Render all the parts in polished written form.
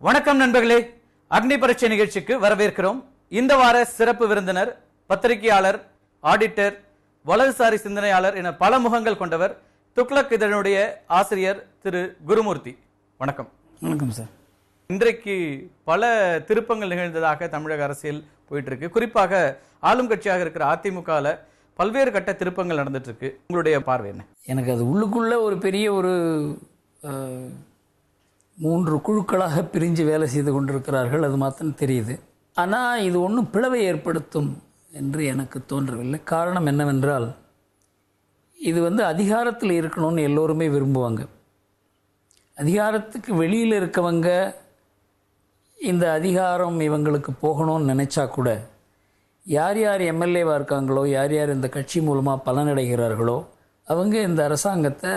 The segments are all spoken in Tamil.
வணக்கம் நண்பர்களே, அக்னி பரீட்சை நிகழ்ச்சிக்கு வரவேற்கிறோம். இந்த வார சிறப்பு விருந்தினர் பத்திரிகையாளர், ஆடிட்டர், வலதுசாரி சிந்தனையாளர் என பல முகங்கள் கொண்டவர் துக்ளக் இதழுடைய ஆசிரியர் திரு குருமூர்த்தி. வணக்கம். வணக்கம் சார். இன்றைக்கு பல திருப்பங்கள் நிகழ்ந்ததாக தமிழக அரசியல் போயிட்டு இருக்கு. குறிப்பாக ஆளும் கட்சியாக இருக்கிற அதிமுகவில் பல்வேறு கட்ட திருப்பங்கள் நடந்துட்டு இருக்கு. உங்களுடைய பார்வை என்ன? எனக்கு அது உள்ளுக்குள்ள ஒரு பெரிய ஒரு 3 குழுக்களாக பிரிஞ்சு வேலை செய்து கொண்டிருக்கிறார்கள், அது மாத்திரம் தெரியுது. ஆனால் இது ஒன்றும் பிளவை ஏற்படுத்தும் என்று எனக்கு தோன்றவில்லை. காரணம் என்னவென்றால், இது அதிகாரத்தில் இருக்கணும்னு எல்லோருமே விரும்புவாங்க. அதிகாரத்துக்கு வெளியில் இருக்கவங்க இந்த அதிகாரம் இவங்களுக்கு போகணும்னு நினச்சா கூட, யார் யார் எம்எல்ஏவாக இருக்காங்களோ, யார் யார் இந்த கட்சி மூலமாக பலனடைகிறார்களோ, அவங்க இந்த அரசாங்கத்தை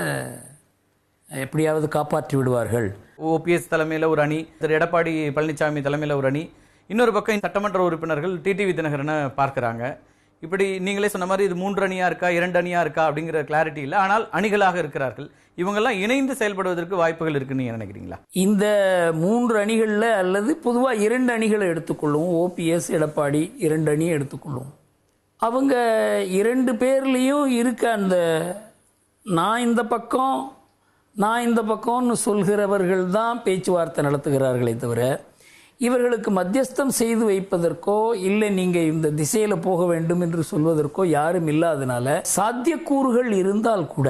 எப்படியாவது காப்பாற்றி விடுவார்கள். ஓபிஎஸ் தலைமையில் ஒரு அணி, திரு எடப்பாடி பழனிசாமி தலைமையில் ஒரு அணி, இன்னொரு பக்கம் சட்டமன்ற உறுப்பினர்கள் டிடிவி தினகரனை பார்க்கிறாங்க. இப்படி நீங்களே சொன்ன மாதிரி இது 3 அணியா இருக்கா 2 அணியா இருக்கா அப்படிங்கிற கிளாரிட்டி இல்லை. ஆனால் அணிகளாக இருக்கிறார்கள். இவங்கெல்லாம் இணைந்து செயல்படுவதற்கு வாய்ப்புகள் இருக்குன்னு நீங்க நினைக்கிறீங்களா? இந்த 3 அணிகளில் அல்லது பொதுவாக 2 அணிகளை எடுத்துக்கொள்ளும். ஓபிஎஸ் எடப்பாடி 2 அணியை எடுத்துக்கொள்ளும். அவங்க 2 பேர்லேயும் இருக்க அந்த நான் இந்த பக்கம்னு சொல்கிறவர்கள் தான் பேச்சுவார்த்தை நடத்துகிறார்களே தவிர, இவர்களுக்கு மத்தியஸ்தம் செய்து வைப்பதற்கோ இல்லை நீங்கள் இந்த திசையில் போக வேண்டும் என்று சொல்வதற்கோ யாரும் இல்லாதனால சாத்தியக்கூறுகள் இருந்தால் கூட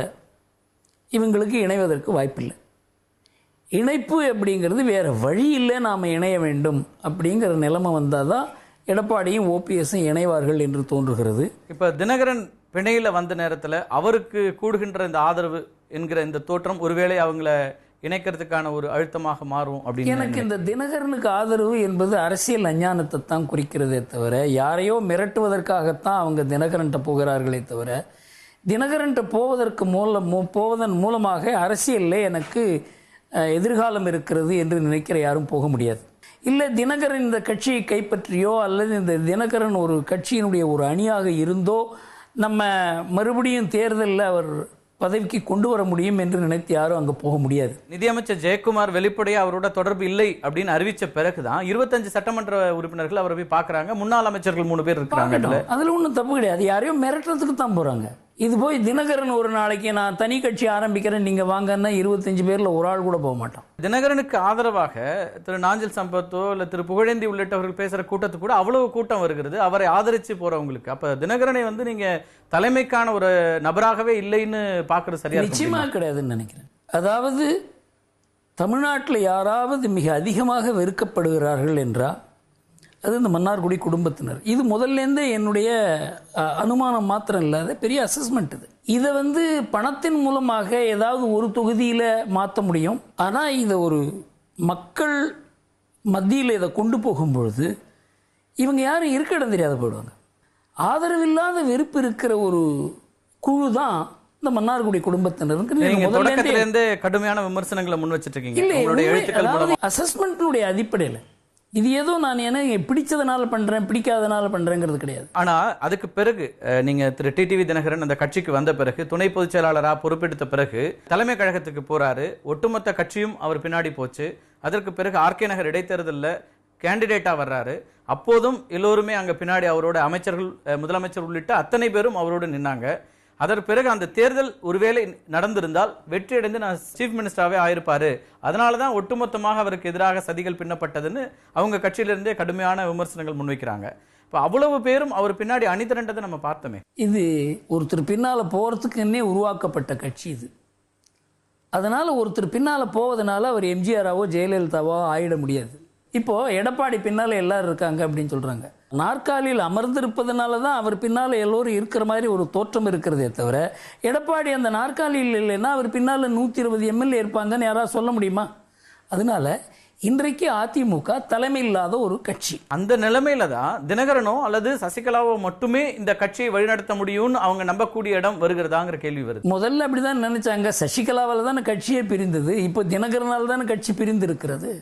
இவங்களுக்கு இணைவதற்கு வாய்ப்பில்லை. இணைப்பு அப்படிங்கிறது வேறு வழி இல்லை, நாம் இணைய வேண்டும் அப்படிங்கிற நிலைமை வந்தால் தான் எடப்பாடியும் ஓபிஎஸும் இணைவார்கள் என்று தோன்றுகிறது. இப்போ தினகரன் பிணையில் வந்த நேரத்தில் அவருக்கு கூடுகின்ற இந்த ஆதரவு என்கிற இந்த தோற்றம் ஒருவேளை அவங்கள இணைக்கிறதுக்கான ஒரு அழுத்தமாக மாறும் அப்படின்னு எனக்கு இந்த தினகரனுக்கு ஆதரவு என்பது அரசியல் அஞ்ஞானத்தை தான் குறிக்கிறதே தவிர, யாரையோ மிரட்டுவதற்காகத்தான் அவங்க தினகரன்ட்ட போகிறார்களே தவிர, தினகரன்ட்ட போவதன் மூலமாக அரசியலில் எனக்கு எதிர்காலம் இருக்கிறது என்று நினைக்கிற யாரும் போக முடியாது. இல்லை தினகரன் இந்த கட்சியை கைப்பற்றியோ அல்லது இந்த தினகரன் ஒரு கட்சியினுடைய ஒரு அணியாக இருந்தோ நம்ம மறுபடியும் தேர்தலில் அவர் பதவிக்கு கொண்டு வர முடியும் என்று நினைத்து யாரும் அங்கே போக முடியாது. நிதியமைச்சர் ஜெயக்குமார் வெளிப்படையாக அவரோட தொடர்பு இல்லை அப்படின்னு அறிவிச்ச பிறகுதான் 25 சட்டமன்ற உறுப்பினர்கள் அவரை போய் பார்க்கறாங்க. முன்னாள் அமைச்சர்கள் 3 பேர் இருக்காங்க. அதுல ஒன்றும் தப்பு கிடையாது. யாரையும் மிரட்டுறதுக்கு தான் போறாங்க. இது போய் தினகரன் ஒரு நாளைக்கு நான் தனி கட்சி ஆரம்பிக்கிறேன் நீங்க வாங்கன்னா 25 பேர்ல ஒரு ஆள் கூட போக மாட்டான். தினகரனுக்கு ஆதரவாக திரு நாஞ்சில் சம்பத்தோ இல்ல திரு புகழேந்தி உள்ளிட்டவர்கள் பேசுற கூட்டத்துக்கு கூட அவ்வளவு கூட்டம் வருகிறது அவரை ஆதரிச்சு போறவங்களுக்கு. அப்ப தினகரனை நீங்க தலைமைக்கான ஒரு நபராகவே இல்லைன்னு பாக்குறது சரியா? நிச்சயமா கிடையாதுன்னு நினைக்கிறேன். அதாவது தமிழ்நாட்டில் யாராவது மிக அதிகமாக வெறுக்கப்படுகிறார்கள் என்றால் அது இந்த மன்னார்குடி குடும்பத்தினர். இது முதல்லேருந்தே என்னுடைய அனுமானம் மாத்திரம் இல்லாத பெரிய அசஸ்மெண்ட். இதை பணத்தின் மூலமாக ஏதாவது ஒரு தொகுதியில் மாற்ற முடியும். ஆனால் இதை ஒரு மக்கள் மத்தியில் இதை கொண்டு போகும்பொழுது இவங்க யாரும் இருக்க இடம் தெரியாத போயிடுவாங்க. ஆதரவில்லாத வெறுப்பு இருக்கிற ஒரு குழு தான் இந்த மன்னார்குடி குடும்பத்தினருக்கு கடுமையான விமர்சனங்களை முன் வச்சிட்டு இருக்கீங்க. அசஸ்மெண்ட்டினுடைய அடிப்படையில் இது ஏதோ நான் எனக்கு பிடிச்சதுனால பண்றேன் பிடிக்காதனால பண்றேங்கிறது கிடையாது. ஆனா அதுக்கு பிறகு நீங்க திரு டிடிவி தினகரன் அந்த கட்சிக்கு வந்த பிறகு துணை பொதுச் செயலாளராக பொறுப்பெடுத்த பிறகு தலைமை கழகத்துக்கு போறாரு. ஒட்டுமொத்த கட்சியும் அவர் பின்னாடி போச்சு. அதற்கு பிறகு ஆர்கே நகர் இடைத்தேர்தலில் கேண்டிடேட்டா வர்றாரு. அப்போதும் எல்லோருமே அங்க பின்னாடி அவரோட அமைச்சர்கள், முதலமைச்சர் உள்ளிட்ட அத்தனை பேரும் அவரோடு நின்னாங்க. அதற்கு பிறகு அந்த தேர்தல் ஒருவேளை நடந்திருந்தால் வெற்றி அடைந்து நான் சீஃப் மினிஸ்டராகவே ஆயிருப்பாரு, அதனாலதான் ஒட்டுமொத்தமாக அவருக்கு எதிராக சதிகள் பின்னப்பட்டதுன்னு அவங்க கட்சியிலிருந்தே கடுமையான விமர்சனங்கள் முன்வைக்கிறாங்க. இப்போ அவ்வளவு பேரும் அவர் பின்னாடி அணி திரண்டதை நம்ம பார்த்தோமே. இது ஒருத்தர் பின்னால போறதுக்குன்னே உருவாக்கப்பட்ட கட்சி இது. அதனால ஒருத்தர் பின்னால போவதனால அவர் எம்ஜிஆராவோ ஜெயலலிதாவோ ஆயிட முடியாது. இப்போ எடப்பாடி பின்னால எல்லாரும் இருக்காங்க அப்படின்னு சொல்றாங்க. நாற்காலியில் அமர்ந்திருப்பதனால தான் அவர் பின்னால எல்லோரும் இருக்கிற மாதிரி ஒரு தோற்றம் இருக்கிறதே தவிர, எடப்பாடி அந்த நாற்காலியில் இல்லைன்னா அவர் பின்னால 120 எம்எல்ஏ இருப்பாங்கன்னு யாராவது சொல்ல முடியுமா? அதனால இன்றைக்கு அதிமுக தலைமை இல்லாத ஒரு கட்சி. அந்த நிலைமையில தான் தினகரனோ அல்லது சசிகலாவோ மட்டுமே இந்த கட்சியை வழிநடத்த முடியும்னு அவங்க நம்பக்கூடிய இடம் வருகிறதாங்கிற கேள்வி வருது. முதல்ல அப்படிதான் நினைச்சாங்க. சசிகலாவால் தானே கட்சியே பிரிந்தது. இப்போ தினகரனால் தானே கட்சி பிரிந்து இருக்கிறது.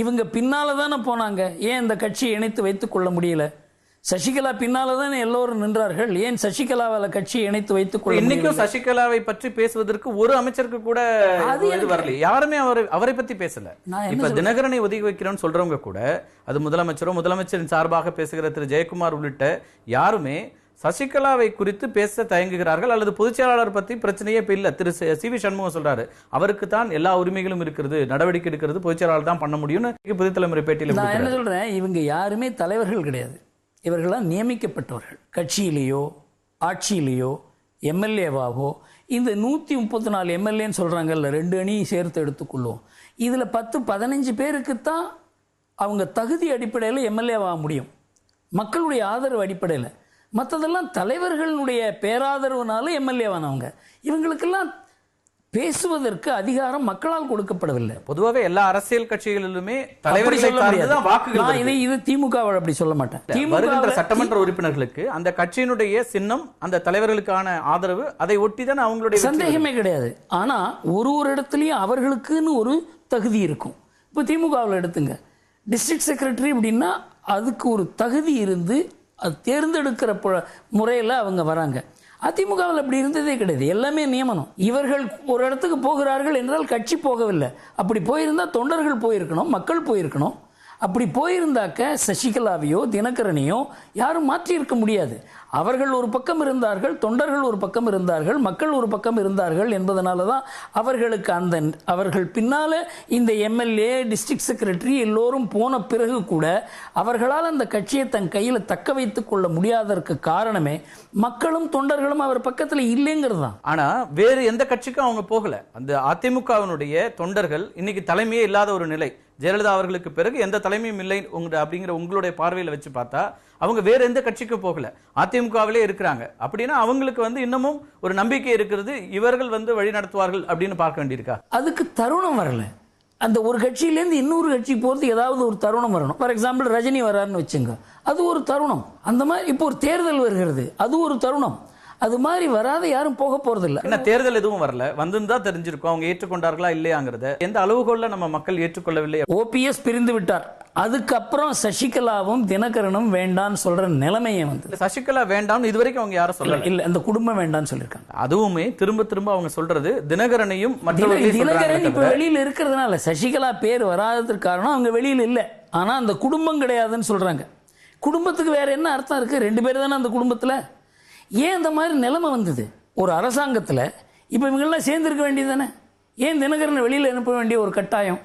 இவங்க பின்னால தானே போனாங்க. ஏன் இந்த கட்சியை இணைத்து வைத்துக் கொள்ள முடியல? சசிகலா பின்னால்தான் எல்லோரும் நின்றார்கள். ஏன் சசிகலாவால் கட்சியை இணைத்து வைத்துக் கொள்ள இன்னைக்கும் சசிகலாவை பற்றி பேசுவதற்கு ஒரு அமைச்சருக்கு கூட இது வரல. யாருமே அவரை பத்தி பேசல. இப்ப தினகரனை ஒதுக்கி வைக்கிறோம்னு சொல்றவங்க கூட, அது முதலமைச்சரும் முதலமைச்சரின் சார்பாக பேசுகிற திரு ஜெயக்குமார் உள்ளிட்ட யாருமே சசிகலாவை குறித்து பேச தயங்குகிறார்கள். அல்லது பொதுச் செயலாளர் பத்தி பிரச்சனையே இப்ப இல்ல. திரு சி.வி. சண்முகம் சொல்றாரு, அவருக்கு தான் எல்லா உரிமைகளும் இருக்கிறது, நடவடிக்கை எடுக்கிறது பொதுச் செயலாளர் தான் பண்ண முடியும்னு புதிய தலைமுறை பேட்டியில் நான் என்ன சொல்றேன், இவங்க யாருமே தலைவர்கள் கிடையாது. இவர்களாம் நியமிக்கப்பட்டவர்கள். கட்சியிலேயோ ஆட்சியிலேயோ எம்எல்ஏவாகவோ இந்த 134 எம்எல்ஏன்னு சொல்றாங்கல்ல, 2 அணியும் சேர்த்து எடுத்துக்கொள்ளும். இதுல 10-15 பேருக்குத்தான் அவங்க தகுதி அடிப்படையில் எம்எல்ஏவாக முடியும், மக்களுடைய ஆதரவு அடிப்படையில். மற்றதெல்லாம் தலைவர்களுடைய பேராதரவுனால எம்எல்ஏவானவங்க. இவங்களுக்கெல்லாம் பேசுவதற்கு அதிகாரம் மக்களால் கொடுக்கப்படவில்லை. பொதுவாகவே எல்லா அரசியல் கட்சிகளிலுமே தலைவர்கள் இது திமுக அப்படி சொல்ல மாட்டேன். திமுக சட்டமன்ற உறுப்பினர்களுக்கு அந்த கட்சியினுடைய சின்னம், அந்த தலைவர்களுக்கான ஆதரவு, அதை ஒட்டிதான் அவங்களுடைய சந்தேகமே கிடையாது. ஆனா ஒரு இடத்துலயும் அவர்களுக்குன்னு ஒரு தகுதி இருக்கும். இப்போ திமுகவில் எடுத்துங்க, டிஸ்ட்ரிக்ட் செக்ரட்டரி அப்படின்னா அதுக்கு ஒரு தகுதி இருந்து அது தேர்ந்தெடுக்கிற முறையில் அவங்க வராங்க. அதிமுகவில் அப்படி இருந்ததே கிடையாது, எல்லாமே நியமனம். இவர்கள் ஒரு இடத்துக்கு போகிறார்கள் என்றால் கட்சி போகவில்லை. அப்படி போயிருந்தால் தொண்டர்கள் போயிருக்கணும், மக்கள் போயிருக்கணும். அப்படி போயிருந்தாக்க சசிகலாவையோ தினகரனையோ யாரும் மாற்றி இருக்க முடியாது. அவர்கள் ஒரு பக்கம் இருந்தார்கள், தொண்டர்கள் ஒரு பக்கம் இருந்தார்கள், மக்கள் ஒரு பக்கம் இருந்தார்கள் என்பதனால தான் அவர்களுக்கு அவர்கள் பின்னால இந்த எம்எல்ஏ டிஸ்ட்ரிக்ட் செக்ரட்டரி எல்லோரும் போன பிறகு கூட அவர்களால் அந்த கட்சியை தன் கையில் தக்க வைத்துக் கொள்ள முடியாததற்கு காரணமே மக்களும் தொண்டர்களும் அவர் பக்கத்தில் இல்லைங்கிறது தான். ஆனா வேறு எந்த கட்சிக்கும் அவங்க போகல. அந்த அதிமுகவினுடைய தொண்டர்கள் இன்னைக்கு தலைமையே இல்லாத ஒரு நிலை. ஜெயலலிதா அவர்களுக்கு பிறகு எந்த தலைமையும் இல்லை அப்படிங்கிற உங்களுடைய பார்வையில வச்சு பார்த்தா அவங்க வேற எந்த கட்சிக்கும் போகல, அதிமுகவிலே இருக்கிறாங்க. அப்படின்னா அவங்களுக்கு இன்னமும் ஒரு நம்பிக்கை இருக்கிறது, இவர்கள் வழி நடத்துவார்கள் அப்படின்னு பார்க்க வேண்டியிருக்கா? அதுக்கு தருணம் வரல. அந்த ஒரு கட்சியிலேருந்து இன்னொரு கட்சிக்கு போறது ஏதாவது ஒரு தருணம் வரணும். ஃபார் எக்ஸாம்பிள் ரஜினி வர்றாருன்னு வச்சுங்க, அது ஒரு தருணம். அந்த மாதிரி இப்போ ஒரு தேர்தல் வருகிறது, அது ஒரு தருணம். அது மாதிரி வராத யாரும் போக போறது இல்ல. என்ன தேர்தல் எதுவும் வரல, வந்துதான் தெரிஞ்சிருக்கும் அவங்க ஏற்றுக்கொண்டார்களா இல்லையாங்கிறத. எந்த அளவுகோல்ல நம்ம மக்கள் ஏற்றுக்கொள்ளவில்லை. ஓபிஎஸ் பிரிந்து விட்டார், அதுக்கப்புறம் சசிகலாவும் தினகரனும் வேண்டான்னு சொல்ற நிலைமையை சசிகலா வேண்டாம் இதுவரைக்கும் அவங்க யாரும் சொல்லல. இல்ல, அந்த குடும்பம் வேண்டாம்னு சொல்லிருக்காங்க. அதுவுமே திரும்ப திரும்ப அவங்க சொல்றது தினகரனையும் தினகரன் இப்ப வெளியில இருக்கிறதுனால சசிகலா பேர் வராததுக்கு காரணம் அவங்க வெளியில இல்ல. ஆனா அந்த குடும்பம் கிடையாதுன்னு சொல்றாங்க. குடும்பத்துக்கு வேற என்ன அர்த்தம் இருக்கு? 2 பேர் தானே அந்த குடும்பத்துல. ஏன் இந்த மாதிரி நிலைமை வந்தது? ஒரு அரசாங்கத்தில் இப்போ இவங்கெல்லாம் சேர்ந்திருக்க வேண்டியது தானே. ஏன் தினகரன் வெளியில் அனுப்ப வேண்டிய ஒரு கட்டாயம்?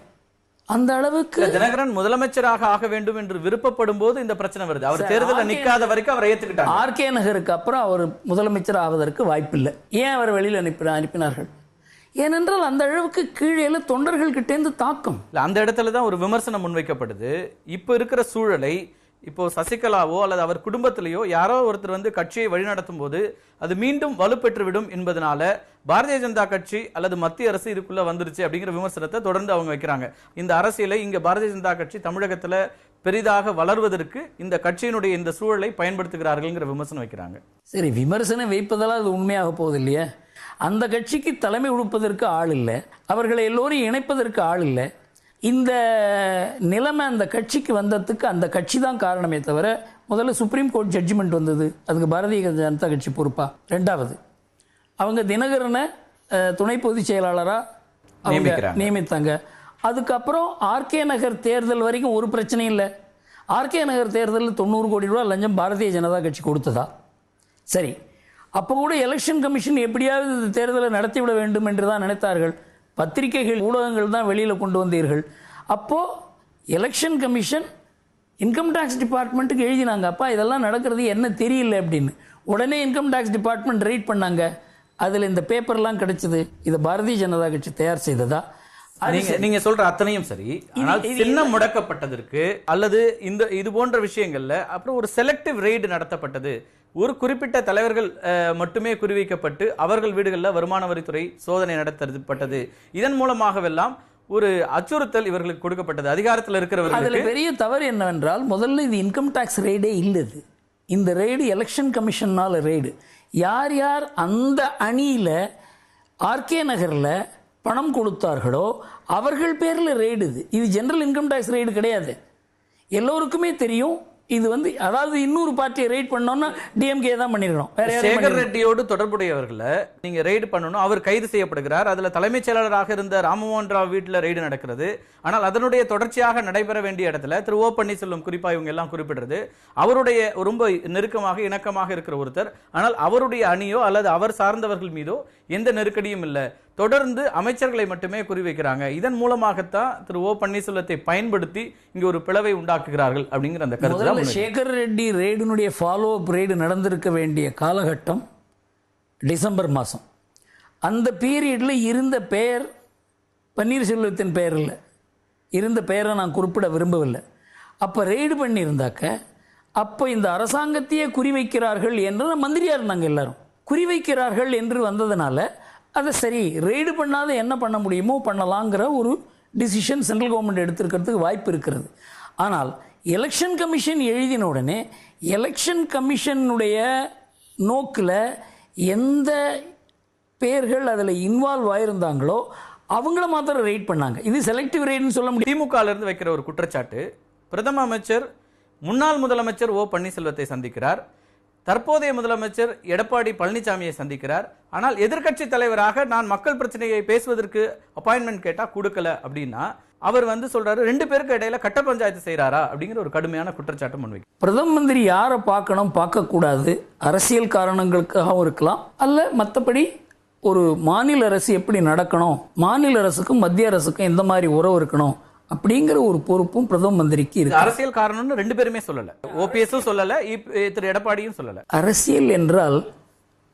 அந்த அளவுக்கு தினகரன் முதலமைச்சராக ஆக வேண்டும் என்று விருப்பப்படும் போது இந்த பிரச்சனை வருது. அவர் தேர்தலில் நிற்காத வரைக்கும் அவரை ஏற்றுக்கிட்டார். ஆர்கே நகருக்கு அப்புறம் அவர் முதலமைச்சர் ஆவதற்கு வாய்ப்பில்லை. ஏன் அவர் வெளியில் அனுப்பினார்கள்? ஏனென்றால் அந்த அளவுக்கு கீழே தொண்டர்கள் கிட்டேந்து தாக்கம். அந்த இடத்துல தான் ஒரு விமர்சனம் முன்வைக்கப்படுது. இப்போ இருக்கிற சூழலை, இப்போ சசிகலாவோ அல்லது அவர் குடும்பத்திலேயோ யாரோ ஒருத்தர் கட்சியை வழிநடத்தும் போது அது மீண்டும் வலுப்பெற்றுவிடும் என்பதனால பாரதிய ஜனதா கட்சி அல்லது மத்திய அரசு இதுக்குள்ள வந்துருச்சு அப்படிங்கிற விமர்சனத்தை தொடர்ந்து அவங்க வைக்கிறாங்க. இந்த அரசியலை இங்க பாரதிய ஜனதா கட்சி தமிழகத்துல பெரிதாக வளர்வதற்கு இந்த கட்சியினுடைய இந்த சூழலை பயன்படுத்துகிறார்கள்ங்கிற விமர்சனம் வைக்கிறாங்க. சரி, விமர்சனம் வைப்பதால் அது உண்மையாக போகுது இல்லையா? அந்த கட்சிக்கு தலைமை கொடுப்பதற்கு ஆள் இல்லை, அவர்களை எல்லோரும் இணைப்பதற்கு ஆள் இல்லை. இந்த நிலைமை அந்த கட்சிக்கு வந்ததுக்கு அந்த கட்சி தான் காரணமே தவிர, முதல்ல சுப்ரீம் கோர்ட் ஜட்ஜ்மெண்ட் வந்தது, அதுக்கு பாரதிய ஜனதா கட்சி பொறுப்பா? 2வது அவங்க தினகரனை துணை பொதுச் செயலாளராக நியமித்தாங்க. அதுக்கப்புறம் ஆர்கே நகர் தேர்தல் வரைக்கும் ஒரு பிரச்சனையும் இல்லை. ஆர்கே நகர் தேர்தலில் 90 கோடி ரூபா லஞ்சம் பாரதிய ஜனதா கட்சி கொடுத்ததா? சரி, அப்போ கூட எலெக்ஷன் கமிஷன் எப்படியாவது தேர்தலை நடத்திவிட வேண்டும் என்று தான் நினைத்தார்கள். பத்திரிகைகள், ஊடகங்கள் தான் வெளியில் கொண்டு வந்தீர்கள். அப்போது எலெக்ஷன் கமிஷன் இன்கம் டேக்ஸ் டிபார்ட்மெண்ட்டுக்கு எழுதினாங்க, அப்பா இதெல்லாம் நடக்கிறது என்ன தெரியல அப்படின்னு. உடனே இன்கம் டேக்ஸ் டிபார்ட்மெண்ட் ரைட் பண்ணாங்க, அதில் இந்த பேப்பர்லாம் கிடைச்சது. இதை பாரதிய ஜனதா கட்சி தயார் செய்ததா? நீங்க சொல்ற அத்தனையும் சரி. ஆனால் சின்னம் முடக்கப்பட்டதற்கு அல்லது இது போன்ற விஷயங்கள்ல அப்புறம் ஒரு செலக்டிவ் ரெய்டு நடத்தப்பட்டது, ஒரு குறிப்பிட்ட தலைவர்கள் மட்டுமே குறிவைக்கப்பட்டு அவர்கள் வீடுகளில் வருமான வரித்துறை சோதனை நடத்தப்பட்டது. இதன் மூலமாகவெல்லாம் ஒரு அச்சுறுத்தல் இவர்களுக்கு கொடுக்கப்பட்டது அதிகாரத்தில் இருக்கிறவர்கள். அதில் பெரிய தவறு என்னவென்றால், முதல்ல இது இன்கம் டாக்ஸ் ரெய்டே இல்லது. இந்த ரெய்டு எலெக்ஷன் கமிஷனால் ரெய்டு. யார் யார் அந்த அணியில் ஆர்கே நகரில் பணம் கொடுத்தார்களோ அவர்கள் பேரில் ரெய்டு. இது ஜெனரல் இன்கம் டாக்ஸ் ரெய்டு கிடையாது. எல்லோருக்குமே தெரியும் இது வந்து அதாவது இன்னொரு பார்ட்டியை ரைட் பண்ணோம்னா டிஎம்கே தான் பண்ணிருக்கணும். வேற யாரும் சேகர் ரெட்டியோடு தொடர்புடையவர்களை நீங்க ரெய்டு பண்ணணும். அவர் கைது செய்யப்படுகிறார். அதுல தலைமைச் செயலாளராக இருந்த ராமமோகன் ராவ் வீட்டுல ரெய்டு நடக்கிறது. ஆனால் அதனுடைய தொடர்ச்சியாக நடைபெற வேண்டிய இடத்துல திரு ஓ பன்னீர்செல்வம் குறிப்பா இவங்க எல்லாம் குறிப்பிடுறது அவருடைய ரொம்ப நெருக்கமாக இணக்கமாக இருக்கிற ஒருத்தர். ஆனால் அவருடைய அணியோ அல்லது அவர் சார்ந்தவர்கள் மீதோ எந்த நெருக்கடியும் இல்லை. தொடர்ந்து அமைச்சர்களை மட்டுமே குறிவைக்கிறாங்க. இதன் மூலமாகத்தான் திரு ஓ பன்னீர்செல்வத்தை பயன்படுத்தி இங்க ஒரு பிளவை உண்டாக்குகிறார்கள் அப்படிங்கிற அந்த கருத்து. சேகர் ரெட்டி ரெய்டினுடைய ஃபாலோ அப் ரெய்டு நடந்திருக்க வேண்டிய காலகட்டம் டிசம்பர் மாதம். அந்த பீரியட்ல இருந்த பெயர் பன்னீர்செல்வத்தின் பெயர் இல்லை, இருந்த பெயரை நான் குறிப்பிட விரும்பவில்லை. அப்போ ரெய்டு பண்ணியிருந்தாக்க அப்போ இந்த அரசாங்கத்தையே குறிவைக்கிறார்கள் என்று மந்திரியாக இருந்தாங்க, எல்லாரும் குறிவைக்கிறார்கள் என்று வந்ததுனால அதை சரி ரெய்டு பண்ணாத என்ன பண்ண முடியுமோ பண்ணலாங்கிற ஒரு டிசிஷன் சென்ட்ரல் கவர்மெண்ட் எடுத்திருக்கிறதுக்கு வாய்ப்பு இருக்கிறது. ஆனால் எலெக்ஷன் கமிஷன் எழுதின உடனே எலெக்ஷன் கமிஷனுடைய நோக்கில் எந்த பேர்கள் அதில் இன்வால்வ் ஆயிருந்தாங்களோ அவங்கள மாத்திரம் ரெய்ட் பண்ணாங்க. இது செலக்டிவ் ரெய்டுன்னு சொல்ல முடியும். திமுக இருந்து வைக்கிற ஒரு குற்றச்சாட்டு, பிரதம அமைச்சர் முன்னாள் முதலமைச்சர் ஓ பன்னீர்செல்வத்தை சந்திக்கிறார், தற்போதைய முதலமைச்சர் எடப்பாடி பழனிசாமியை சந்திக்கிறார். ஆனால் எதிர்க்கட்சி தலைவராக நான் மக்கள் பிரச்சனையை பேசுவதற்கு அப்பாயின்மெண்ட் கேட்டா கொடுக்கல அப்படின்னா அவர் வந்து சொல்றாரு ரெண்டு பேருக்கு இடையில கட்ட பஞ்சாயத்து செய்யறாரா அப்படிங்கிற ஒரு கடுமையான குற்றச்சாட்டு முன்வைக்கும். பிரதம மந்திரி யாரை பார்க்கணும் பார்க்க கூடாது அரசியல் காரணங்களுக்காகவும் இருக்கலாம், அல்ல மற்றபடி ஒரு மாநில அரசு எப்படி நடக்கணும், மாநில அரசுக்கும் மத்திய அரசுக்கும் எந்த மாதிரி உறவு இருக்கணும் அப்படிங்கிற ஒரு பொறுப்பும் பிரதம மந்திரிக்கு இருக்கு. அரசியல் காரணம்னு ரெண்டு பேருமே சொல்லல, ஓபிஎஸும் சொல்லல, திரு எடப்பாடியும் சொல்லல. அரசியல் என்றால்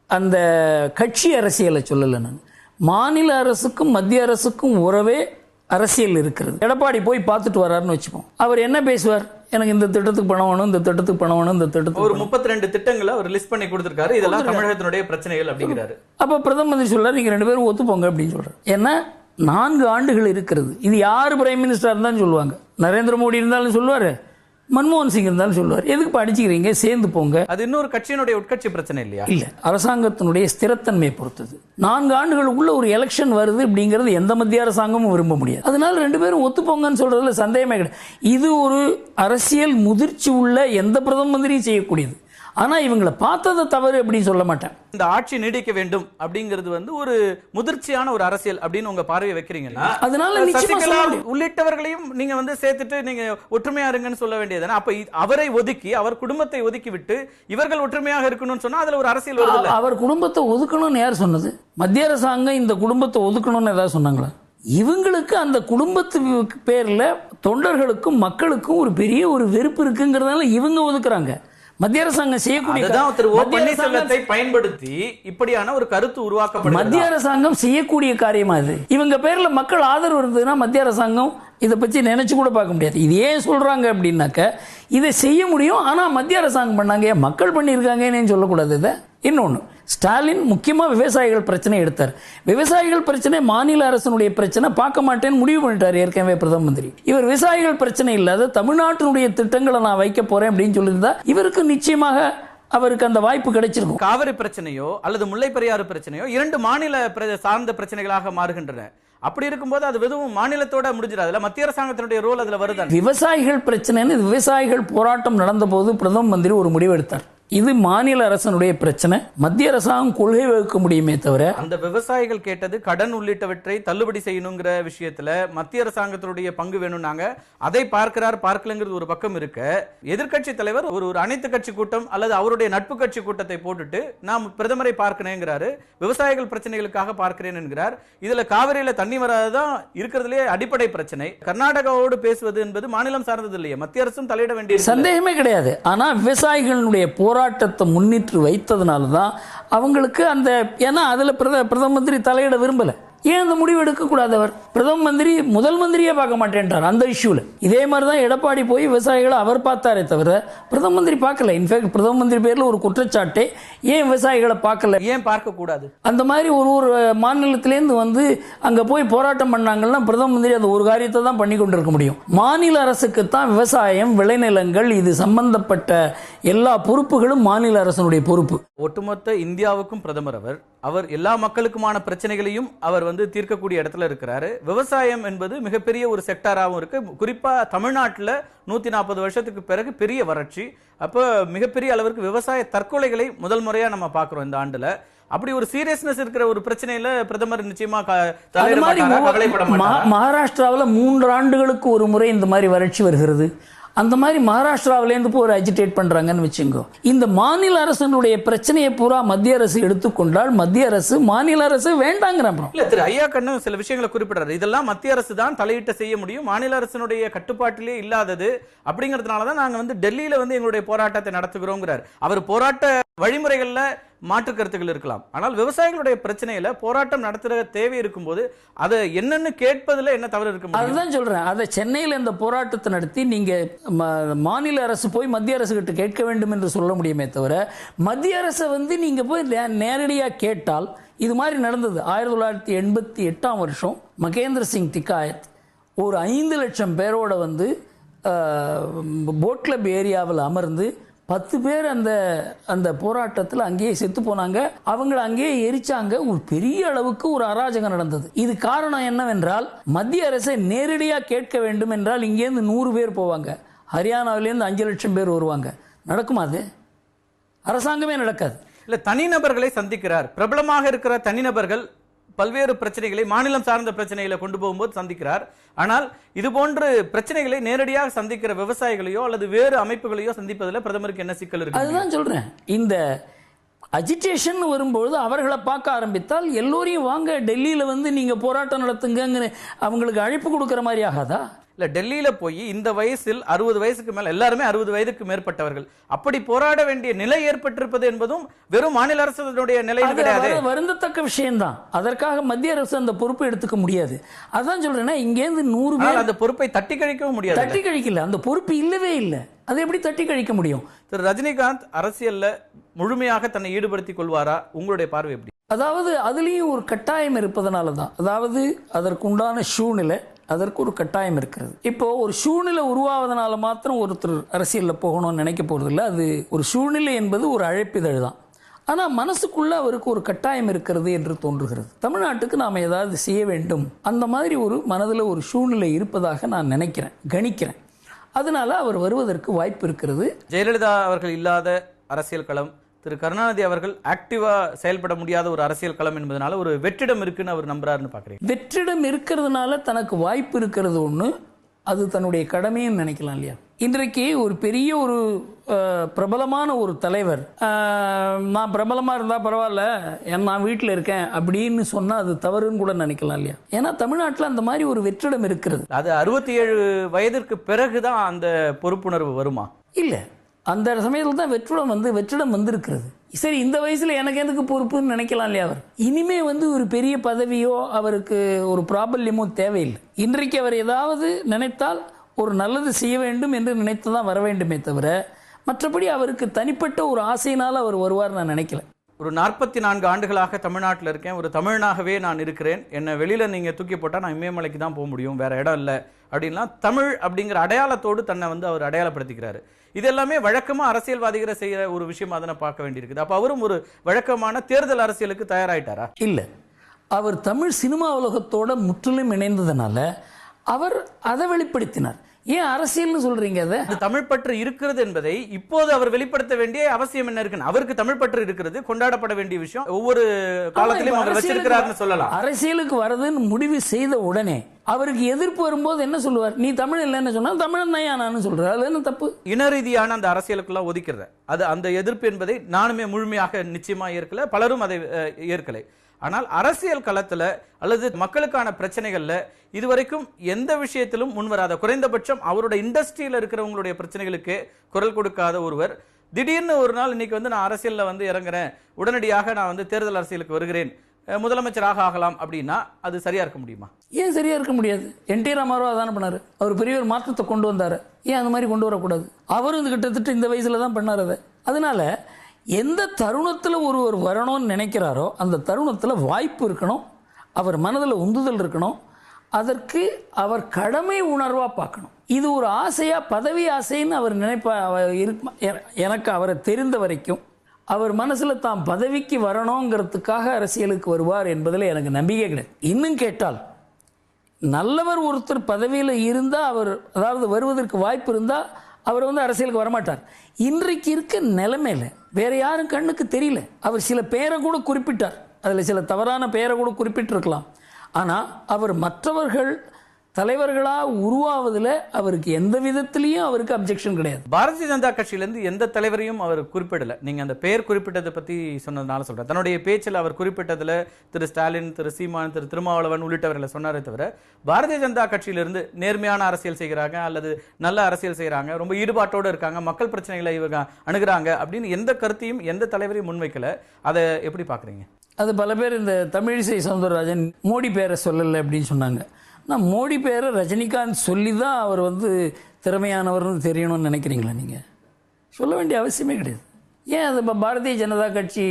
அந்த கட்சி அரசியலை சொல்லல, நான் மாநில அரசுக்கும் மத்திய அரசுக்கும் உறவே அரசியல் இருக்கிறது. எடப்பாடி போய் பார்த்துட்டு வர்றாருன்னு வச்சுப்போம், அவர் என்ன பேசுவார், எனக்கு இந்த திட்டத்துக்கு பணம் வேணும், இந்த திட்டத்துக்கு பணம் வேணும், இந்த திட்டத்துக்கு ஒரு 32 திட்டங்களை அவர் லிஸ்ட் பண்ணி கொடுத்திருக்காரு, இதெல்லாம் தமிழகத்தினுடைய பிரச்சனைகள் அப்படிங்கிறாரு. அப்ப பிரதம மந்திரி சொல்றாரு நீங்க ரெண்டு பேரும் ஒத்துப்போங்க அப்படின்னு சொல்றாரு. ஏன்னா 4 ஆண்டுகள் இருக்கிறது. இது யாரு பிரைம் மினிஸ்டர் இருந்தாலும் சொல்லுவாங்க, நரேந்திர மோடி இருந்தாலும் சொல்லுவாரு, மன்மோகன் சிங் இருந்தாலும் சொல்லுவார், எதுக்கு படிச்சுக்கிறீங்க சேர்ந்து போங்க. அது இன்னொரு கட்சியினுடைய உட்கட்சி பிரச்சனை இல்லையா? இல்ல, அரசாங்கத்தினுடைய ஸ்திரத்தன்மையை பொறுத்தது. 4 ஆண்டுகளுக்குள்ள ஒரு எலெக்ஷன் வருது அப்படிங்கிறது எந்த மத்திய அரசாங்கமும் விரும்ப முடியாது. அதனால ரெண்டு பேரும் ஒத்துப்போங்கன்னு சொல்றதுல சந்தேகமே கிடையாது. இது ஒரு அரசியல் முதிர்ச்சி உள்ள எந்த பிரதம மந்திரியும் செய்யக்கூடியது. ஆனா இவங்களை பார்த்ததை தவறு அப்படின்னு சொல்ல மாட்டேன். இந்த ஆட்சி நீடிக்க வேண்டும் அப்படிங்கிறது வந்து ஒரு முதிர்ச்சியான ஒரு அரசியல் அப்படின்னு உங்க பார்வையை வைக்கிறீங்கன்னா, அதனால சசிகலா உள்ளிட்டவர்களையும் நீங்க வந்து சேர்த்துட்டு நீங்க ஒற்றுமையா இருங்கன்னு சொல்ல வேண்டியது. அப்ப அவரை ஒதுக்கி அவர் குடும்பத்தை ஒதுக்கி விட்டு இவர்கள் ஒற்றுமையாக இருக்கணும்னு சொன்னா அதுல ஒரு அரசியல் வருது. அவர் குடும்பத்தை ஒதுக்கணும்னு யார் சொன்னது? மத்திய அரசாங்கம் இந்த குடும்பத்தை ஒதுக்கணும்னு ஏதாவது சொன்னாங்களா? இவங்களுக்கு அந்த குடும்பத்து பேர்ல தொண்டர்களுக்கும் மக்களுக்கும் ஒரு பெரிய ஒரு வெறுப்பு இருக்குங்கிறதால இவங்க ஒதுக்குறாங்க. மத்திய அரசாங்கம் செய்யக்கூடிய பயன்படுத்தி இப்படியான ஒரு கருத்து உருவாக்கப்படும். மத்திய அரசாங்கம் செய்யக்கூடிய காரியமா இது? இவங்க பேர்ல மக்கள் ஆதரவு இருந்ததுன்னா மத்திய அரசாங்கம் இதை பற்றி நினைச்சு கூட பார்க்க முடியாது. இது ஏன் சொல்றாங்க அப்படின்னாக்க இதை செய்ய முடியும், ஆனா மத்திய அரசாங்கம் பண்ணாங்க, மக்கள் பண்ணியிருக்காங்கன்னு சொல்லக்கூடாது. இதை இன்னொன்னு, ஸ்டாலின் முக்கியமா விவசாயிகள் பிரச்சனை எடுத்தார். விவசாயிகள் பிரச்சனை மாநில அரசனுடைய பிரச்சனை, பார்க்க மாட்டேன்னு முடிவு பண்ணிட்டார் ஏற்கனவே பிரதம மந்திரி. இவர் விவசாயிகள் பிரச்சனை இல்லாத தமிழ்நாட்டினுடைய திட்டங்களை நான் வைக்க போறேன் அப்படின்னு சொல்லியிருந்தா இவருக்கு நிச்சயமாக அவருக்கு அந்த வாய்ப்பு கிடைச்சிருக்கும். காவிரி பிரச்சனையோ அல்லது முல்லை பெரியாறு பிரச்சனையோ 2 மாநில சார்ந்த பிரச்சனைகளாக மாறுகின்றன. அப்படி இருக்கும்போது அது வெறும் மாநிலத்தோட முடிஞ்சிடாதுல, மத்திய அரசாங்கத்தினுடைய ரோல் அதுல வருது. விவசாயிகள் பிரச்சனைன்னு விவசாயிகள் போராட்டம் நடந்த போது பிரதம மந்திரி ஒரு முடிவு எடுத்தார். இது மாநில அரசனுடைய பிரச்சனை, மத்திய அரசாங்கம் கொள்கை வகுக்க முடியுமே தவிர. அந்த விவசாயிகள் கேட்டது கடன் உள்ளிட்டவற்றை தள்ளுபடி செய்யணுங்கிற விஷயத்துல மத்திய அரசாங்கத்தினுடைய பங்கு வேணும்னாங்க. அதை பார்க்கலங்கிறது ஒரு பக்கம் இருக்க, எதிர்க்கட்சி தலைவர் ஒரு அனைத்து கட்சி கூட்டம் அல்லது அவருடைய நட்பு கட்சி கூட்டத்தை போட்டுட்டு நாம் பிரதமரை பார்க்கணுங்கிறாரு, விவசாயிகள் பிரச்சனைகளுக்காக பார்க்கிறேன் என்கிறார். இதுல காவிரியில தண்ணி வராததான் இருக்கிறதுலே அடிப்படை பிரச்சனை. கர்நாடகாவோடு பேசுவது என்பது மாநிலம் சார்ந்தது இல்லையே, மத்திய அரசும் தலையிட வேண்டிய சந்தேகமே கிடையாது. ஆனா விவசாயிகளுடைய போராட்டத்தை முன்னிட்டு வைத்ததுனால தான் அவங்களுக்கு அந்த, ஏன்னா அதுல பிரதம மந்திரி தலையிட விரும்பல. ஏன் அந்த முடிவு எடுக்க கூடாது? அவர் பிரதம மந்திரி முதல் மந்திரியே பார்க்க மாட்டேன்ட்டார் அந்த இஷ்யூல. இதே மாதிரிதான் எடப்பாடி போய் விவசாயிகளை அவர் பார்த்தாரே தவிர பிரதம மந்திரி பார்க்கல. இன்ஃபேக்ட் பிரதம மந்திரி பேர்ல ஒரு குற்றச்சாட்டே, ஏன் விவசாயிகளை பார்க்கல, ஏன் பார்க்க கூடாது? அந்த மாதிரி ஒரு மாநிலத்திலேருந்து வந்து அங்க போய் போராட்டம் பண்ணாங்கன்னா பிரதம மந்திரி அது ஒரு காரியத்தை தான் பண்ணி கொண்டிருக்க முடியும். மாநில அரசுக்கு தான் விவசாயம், விளைநிலங்கள், இது சம்பந்தப்பட்ட எல்லா பொறுப்புகளும் மாநில அரசனுடைய பொறுப்பு. ஒட்டுமொத்த இந்தியாவுக்கும் பிரதமர் அவர். அவர் எல்லா மக்களுக்குமான பிரச்சனைகளையும் அவர் வந்து தீர்க்கக்கூடிய இடத்துல இருக்கிறாரு. விவசாயம் என்பது மிகப்பெரிய ஒரு செக்டாராகவும் இருக்கு. குறிப்பா தமிழ்நாட்டில் 140 வருஷத்துக்கு பிறகு பெரிய வறட்சி. அப்போ மிகப்பெரிய அளவிற்கு விவசாய தற்கொலைகளை முதல் முறையா நம்ம பார்க்கிறோம் இந்த ஆண்டுல. அப்படி ஒரு சீரியஸ்னஸ் இருக்கிற ஒரு பிரச்சனையில பிரதமர் நிச்சயமா கவலைப்பட மாட்டார். மகாராஷ்டிராவில் 3 ஆண்டுகளுக்கு ஒரு முறை இந்த மாதிரி வறட்சி வருகிறது. அந்த மாதிரி மகாராஷ்டிராவிலேருந்து போய் ஒரு அஜிடேட் பண்றாங்கன்னு வச்சுக்கோ. இந்த மாநில அரசனுடைய பிரச்சனையை பூரா மத்திய அரசு எடுத்துக்கொண்டால் மத்திய அரசு மாநில அரசு வேண்டாங்கிறான். இல்ல திரு ஐயா கண்ணு சில விஷயங்களை குறிப்பிடுறாரு. இதெல்லாம் மத்திய அரசு தான் தலையிட்ட செய்ய முடியும், மாநில அரசனுடைய கட்டுப்பாட்டிலே இல்லாதது. அப்படிங்கிறதுனாலதான் நாங்க வந்து டெல்லியில வந்து எங்களுடைய போராட்டத்தை நடத்துகிறோங்கிறார். அவர் போராட்ட வழிமுறைகள்ல மாற்று கருத்துக்கள் இருக்கலாம், ஆனால் விவசாயிகளுடைய பிரச்சனையில போராட்டம் நடத்துற தேவை இருக்கும்போது அதை என்னன்னு கேட்பதுல என்ன தவறு இருக்கு? அதுதான் சொல்றேன். அதை சென்னையில் இந்த போராட்டத்தை நடத்தி நீங்க மாநில அரசு போய் மத்திய அரசு கிட்ட கேட்க வேண்டும் என்று சொல்ல முடியுமே தவிர, மத்திய அரசை வந்து நீங்க போய் நேரடியாக கேட்டால் இது மாதிரி நடந்தது. 1988ஆம் வருஷம் மகேந்திர சிங் திகாயத் ஒரு 5 லட்சம் பேரோட வந்து போட் கிளப் ஏரியாவில் அமர்ந்து 10 பேர் அந்த போராட்டத்தில் அங்கேயே செத்து போனாங்க. அவங்களை அங்கேயே எரிச்சாங்க. ஒரு பெரிய அளவுக்கு ஒரு அராஜகம் நடந்தது. இது காரணம் என்னவென்றால் மத்திய அரசை நேரடியாக கேட்க வேண்டும் என்றால் இங்கேருந்து 100 பேர் போவாங்க, ஹரியானாவிலேருந்து 5 லட்சம் பேர் வருவாங்க. நடக்குமா? அது அரசாங்கமே நடக்காது. இல்ல தனிநபர்களை சந்திக்கிறார். பிரபலமாக இருக்கிற தனிநபர்கள் பல்வேறு பிரச்சனைகளை மாநிலம் சார்ந்த பிரச்சனைகளை கொண்டு போகும்போது சந்திக்கிறார். ஆனால் இது போன்ற பிரச்சனைகளை நேரடியாக சந்திக்கிற விவசாயிகளையோ அல்லது வேறு அமைப்புகளையோ சந்திப்பதில் பிரதமருக்கு என்ன சிக்கல் இருக்கு? அதுதான் சொல்றேன். இந்த அஜிடேஷன் வரும்போது அவர்களை பார்க்க ஆரம்பித்தால் எல்லோரையும் வாங்க டெல்லியில வந்து நீங்க போராட்டம் நடத்துங்க அவங்களுக்கு அழைப்பு கொடுக்கிற மாதிரி ஆகாதா? இல்ல டெல்லியில போய் இந்த வயசில் 60 வயசுக்கு மேல எல்லாருமே 60 வயதுக்கு மேற்பட்டவர்கள் அப்படி போராட வேண்டிய நிலை ஏற்பட்டிருப்பது என்பதும் வெறும் மாநில அரசுடைய நிலை கிடையாது. வருந்தத்தக்க விஷயம்தான். அதற்காக மத்திய அரசு அந்த பொறுப்பை எடுத்துக்க முடியாது. அதான் சொல்றேன்னா இங்கேருந்து 100 பேர் அந்த பொறுப்பை தட்டி கழிக்கவும் முடியாது. தட்டி கழிக்கல, அந்த பொறுப்பு இல்லவே இல்லை. அதை எப்படி தட்டி கழிக்க முடியும்? திரு ரஜினிகாந்த் அரசியல்ல முழுமையாக தன்னை ஈடுபடுத்திக் கொள்வாரா? உங்களுடைய பார்வை எப்படி? அதாவது அதுலேயும் ஒரு கட்டாயம் இருப்பதனால தான். அதாவது அதற்குண்டான சூழ்நிலை, அதற்கு ஒரு கட்டாயம் இருக்கிறது. இப்போ ஒரு சூழ்நிலை உருவாவதனால மாத்திரம் ஒருத்தர் அரசியலில் போகணும்னு நினைக்க போறதில்லை. அது ஒரு சூழ்நிலை என்பது ஒரு அழைப்பிதழ் தான். ஆனால் மனசுக்குள்ள அவருக்கு ஒரு கட்டாயம் இருக்கிறது என்று தோன்றுகிறது. தமிழ்நாட்டுக்கு நாம் ஏதாவது செய்ய வேண்டும், அந்த மாதிரி ஒரு மனதில் ஒரு சூழ்நிலை இருப்பதாக நான் நினைக்கிறேன், கணிக்கிறேன். அதனால அவர் வருவதற்கு வாய்ப்பு இருக்கிறது. ஜெயலலிதா அவர்கள் இல்லாத அரசியல் களம், திரு கருணாநிதி அவர்கள் ஆக்டிவா செயல்பட முடியாத ஒரு அரசியல் களம் என்பதனால ஒரு வெற்றிடம் இருக்குன்னு அவர் நம்புறாருன்னு பாக்குறீங்க? வெற்றிடம் இருக்கிறதுனால தனக்கு வாய்ப்பு இருக்கிறது ஒண்ணு, அது தன்னுடைய கடமையும் நினைக்கலாம் இல்லையா? இன்றைக்கு ஒரு பெரிய ஒரு பிரபலமான ஒரு தலைவர் நான் பிரபலமா இருந்தா பரவாயில்ல, நான் வீட்டில் இருக்கேன் அப்படின்னு சொன்னா அது தவறுன்னு கூட நினைக்கலாம் இல்லையா? ஏன்னா தமிழ்நாட்டில் அந்த மாதிரி ஒரு வெற்றிடம் இருக்கிறது. அது 67 வயதிற்கு பிறகுதான் அந்த பொறுப்புணர்வு வருமா? இல்ல, அந்த சமயத்தில் தான் வெற்றிடம் வந்திருக்கிறது. சரி, இந்த வயசுல எனக்கு எதுக்கு பொறுப்புன்னு நினைக்கலாம் இல்லையா? அவர் இனிமே ஒரு பெரிய பதவியோ அவருக்கு ஒரு பிராபல்யமோ தேவையில்லை. இன்றைக்கு அவர் ஏதாவது நினைத்தால் ஒரு நல்லது செய்ய வேண்டும் என்று நினைத்துதான் வர வேண்டுமே தவிர, மற்றபடி அவருக்கு தனிப்பட்ட ஒரு ஆசையினால் அவர் வருவார் நான் நினைக்கல. ஒரு 44 ஆண்டுகளாக தமிழ்நாட்டில் இருக்கேன், ஒரு தமிழனாகவே நான் இருக்கிறேன், என்னை வெளியில நீங்க தூக்கி போட்டா நான் இமயமலைக்கு தான் போக முடியும், வேற இடம் இல்லை அப்படின்லாம் தமிழ் அப்படிங்கிற அடையாளத்தோடு தன்னை அவர் அடையாளப்படுத்திக்கிறாரு. இது எல்லாமே வழக்கமா அரசியல்வாதிகளை செய்யற ஒரு விஷயம், அதனை பார்க்க வேண்டியிருக்குது. அப்ப அவரும் ஒரு வழக்கமான தேர்தல் அரசியலுக்கு தயாராயிட்டாரா? இல்ல, அவர் தமிழ் சினிமா உலகத்தோட முற்றிலும் இணைந்ததுனால அவர் அதை வெளிப்படுத்தினார். ஏன் அரசியல்னு சொல்றீங்க? அது தமிழ் பற்று இருக்கிறது என்பதை இப்போது அவர் வெளிப்படுத்த வேண்டிய அவசியம் என்ன இருக்கு? அவருக்கு தமிழ் பற்று இருக்கிறது, கொண்டாடப்பட வேண்டிய விஷயம், ஒவ்வொரு காலத்திலும் அவர் வச்சிருக்கிறார்னு சொல்லலாம். அரசியலுக்கு வரதுன்னு முடிவு செய்த உடனே அவருக்கு எதிர்ப்பு வரும்போது என்ன சொல்லுவார்? நீ தமிழ் இல்லைன்னு சொன்னா தமிழன் தான் நான் சொல்றாரு. அது என்ன தப்பு? இன ரீதியான அந்த அரசியலுக்குள்ள ஒதுக்கிறது அது அந்த எதிர்ப்பு என்பதை நானுமே முழுமையாக நிச்சயமா ஏற்கல, பலரும் அதை ஏற்கலை. ஆனால் அரசியல் களத்துல அல்லது மக்களுக்கான பிரச்சனைகள்ல இதுவரைக்கும் எந்த விஷயத்திலும் முன்வராத, குறைந்தபட்சம் அவருடைய இண்டஸ்ட்ரியில இருக்கிறவங்களுடைய பிரச்சனைகளுக்கு குரல் கொடுக்காத ஒருவர் திடீர்னு ஒரு நாள் இன்னைக்கு நான் அரசியல்ல இறங்குறேன், உடனடியாக நான் தேர்தல் அரசியலுக்கு வருகிறேன், முதலமைச்சராக ஆகலாம் அப்படின்னா அது சரியா இருக்க முடியுமா? ஏன் சரியா இருக்க முடியாது? என்.டி. ராமாராவ் அதான பண்ணாரு. அவர் பெரிய ஒரு மாற்றத்தை கொண்டு வந்தாரு. ஏன் அந்த மாதிரி கொண்டு வரக்கூடாது? அவரும் கிட்டத்தட்ட இந்த வயசுல தான் பண்ணாரு அதை. அதனால எந்த தருணத்தில் ஒருவர் வரணும்னு நினைக்கிறாரோ அந்த தருணத்தில் வாய்ப்பு இருக்கணும், அவர் மனதில் உந்துதல் இருக்கணும், அதற்கு அவர் கடமை உணர்வாக பார்க்கணும். இது ஒரு ஆசையா, பதவி ஆசைன்னு அவர் நினைப்பா எனக்கு அவரை தெரிந்த வரைக்கும் அவர் மனசுல தான் பதவிக்கு வரணுங்கிறதுக்காக அரசியலுக்கு வருவார் என்பதில் எனக்கு நம்பிக்கை கிடையாது. இன்னும் கேட்டால் நல்லவர் ஒருத்தர் பதவியில் இருந்தால் அவர், அதாவது வருவதற்கு வாய்ப்பு இருந்தால் அவர் வந்து அரசியலுக்கு வரமாட்டார். இன்றைக்கு இருக்க நிலைமையில வேற யாரும் கண்ணுக்கு தெரியல. அவர் சில பேரை கூட குறிப்பிட்டார், அதில் சில தவறான பெயரை கூட குறிப்பிட்டிருக்கலாம். ஆனால் அவர் மற்றவர்கள் தலைவர்களாக உருவாவதில் அவருக்கு எந்த விதத்திலையும் அவருக்கு அப்ஜெக்ஷன் கிடையாது. பாரதிய ஜனதா கட்சியிலேருந்து எந்த தலைவரையும் அவர் குறிப்பிடல. நீங்க அந்த பெயர் குறிப்பிட்டதை பத்தி சொன்னதுனால சொல்றேன். தன்னுடைய பேச்சில் அவர் குறிப்பிட்டதுல திரு ஸ்டாலின், திரு சீமான், திரு திருமாவளவன் உள்ளிட்டவர்களை சொன்னாரே தவிர பாரதிய ஜனதா கட்சியிலிருந்து நேர்மையான அரசியல் செய்கிறாங்க அல்லது நல்ல அரசியல் செய்கிறாங்க, ரொம்ப ஈடுபாட்டோடு இருக்காங்க, மக்கள் பிரச்சனைகளை இவங்க அணுகிறாங்க அப்படின்னு எந்த கருத்தையும் எந்த தலைவரையும் முன்வைக்கல. அதை எப்படி பாக்குறீங்க? அது பல பேர் இந்த தமிழிசை சவுந்தரராஜன் மோடி பேரை சொல்லலை அப்படின்னு சொன்னாங்க. நான் மோடி பேரை ரஜினிகாந்த் சொல்லி தான் அவர் வந்து திறமையானவர்னு தெரியணும்னு நினைக்கிறீங்களா? நீங்கள் சொல்ல வேண்டிய அவசியமே கிடையாது. ஏன் அது பாரதிய ஜனதா கட்சி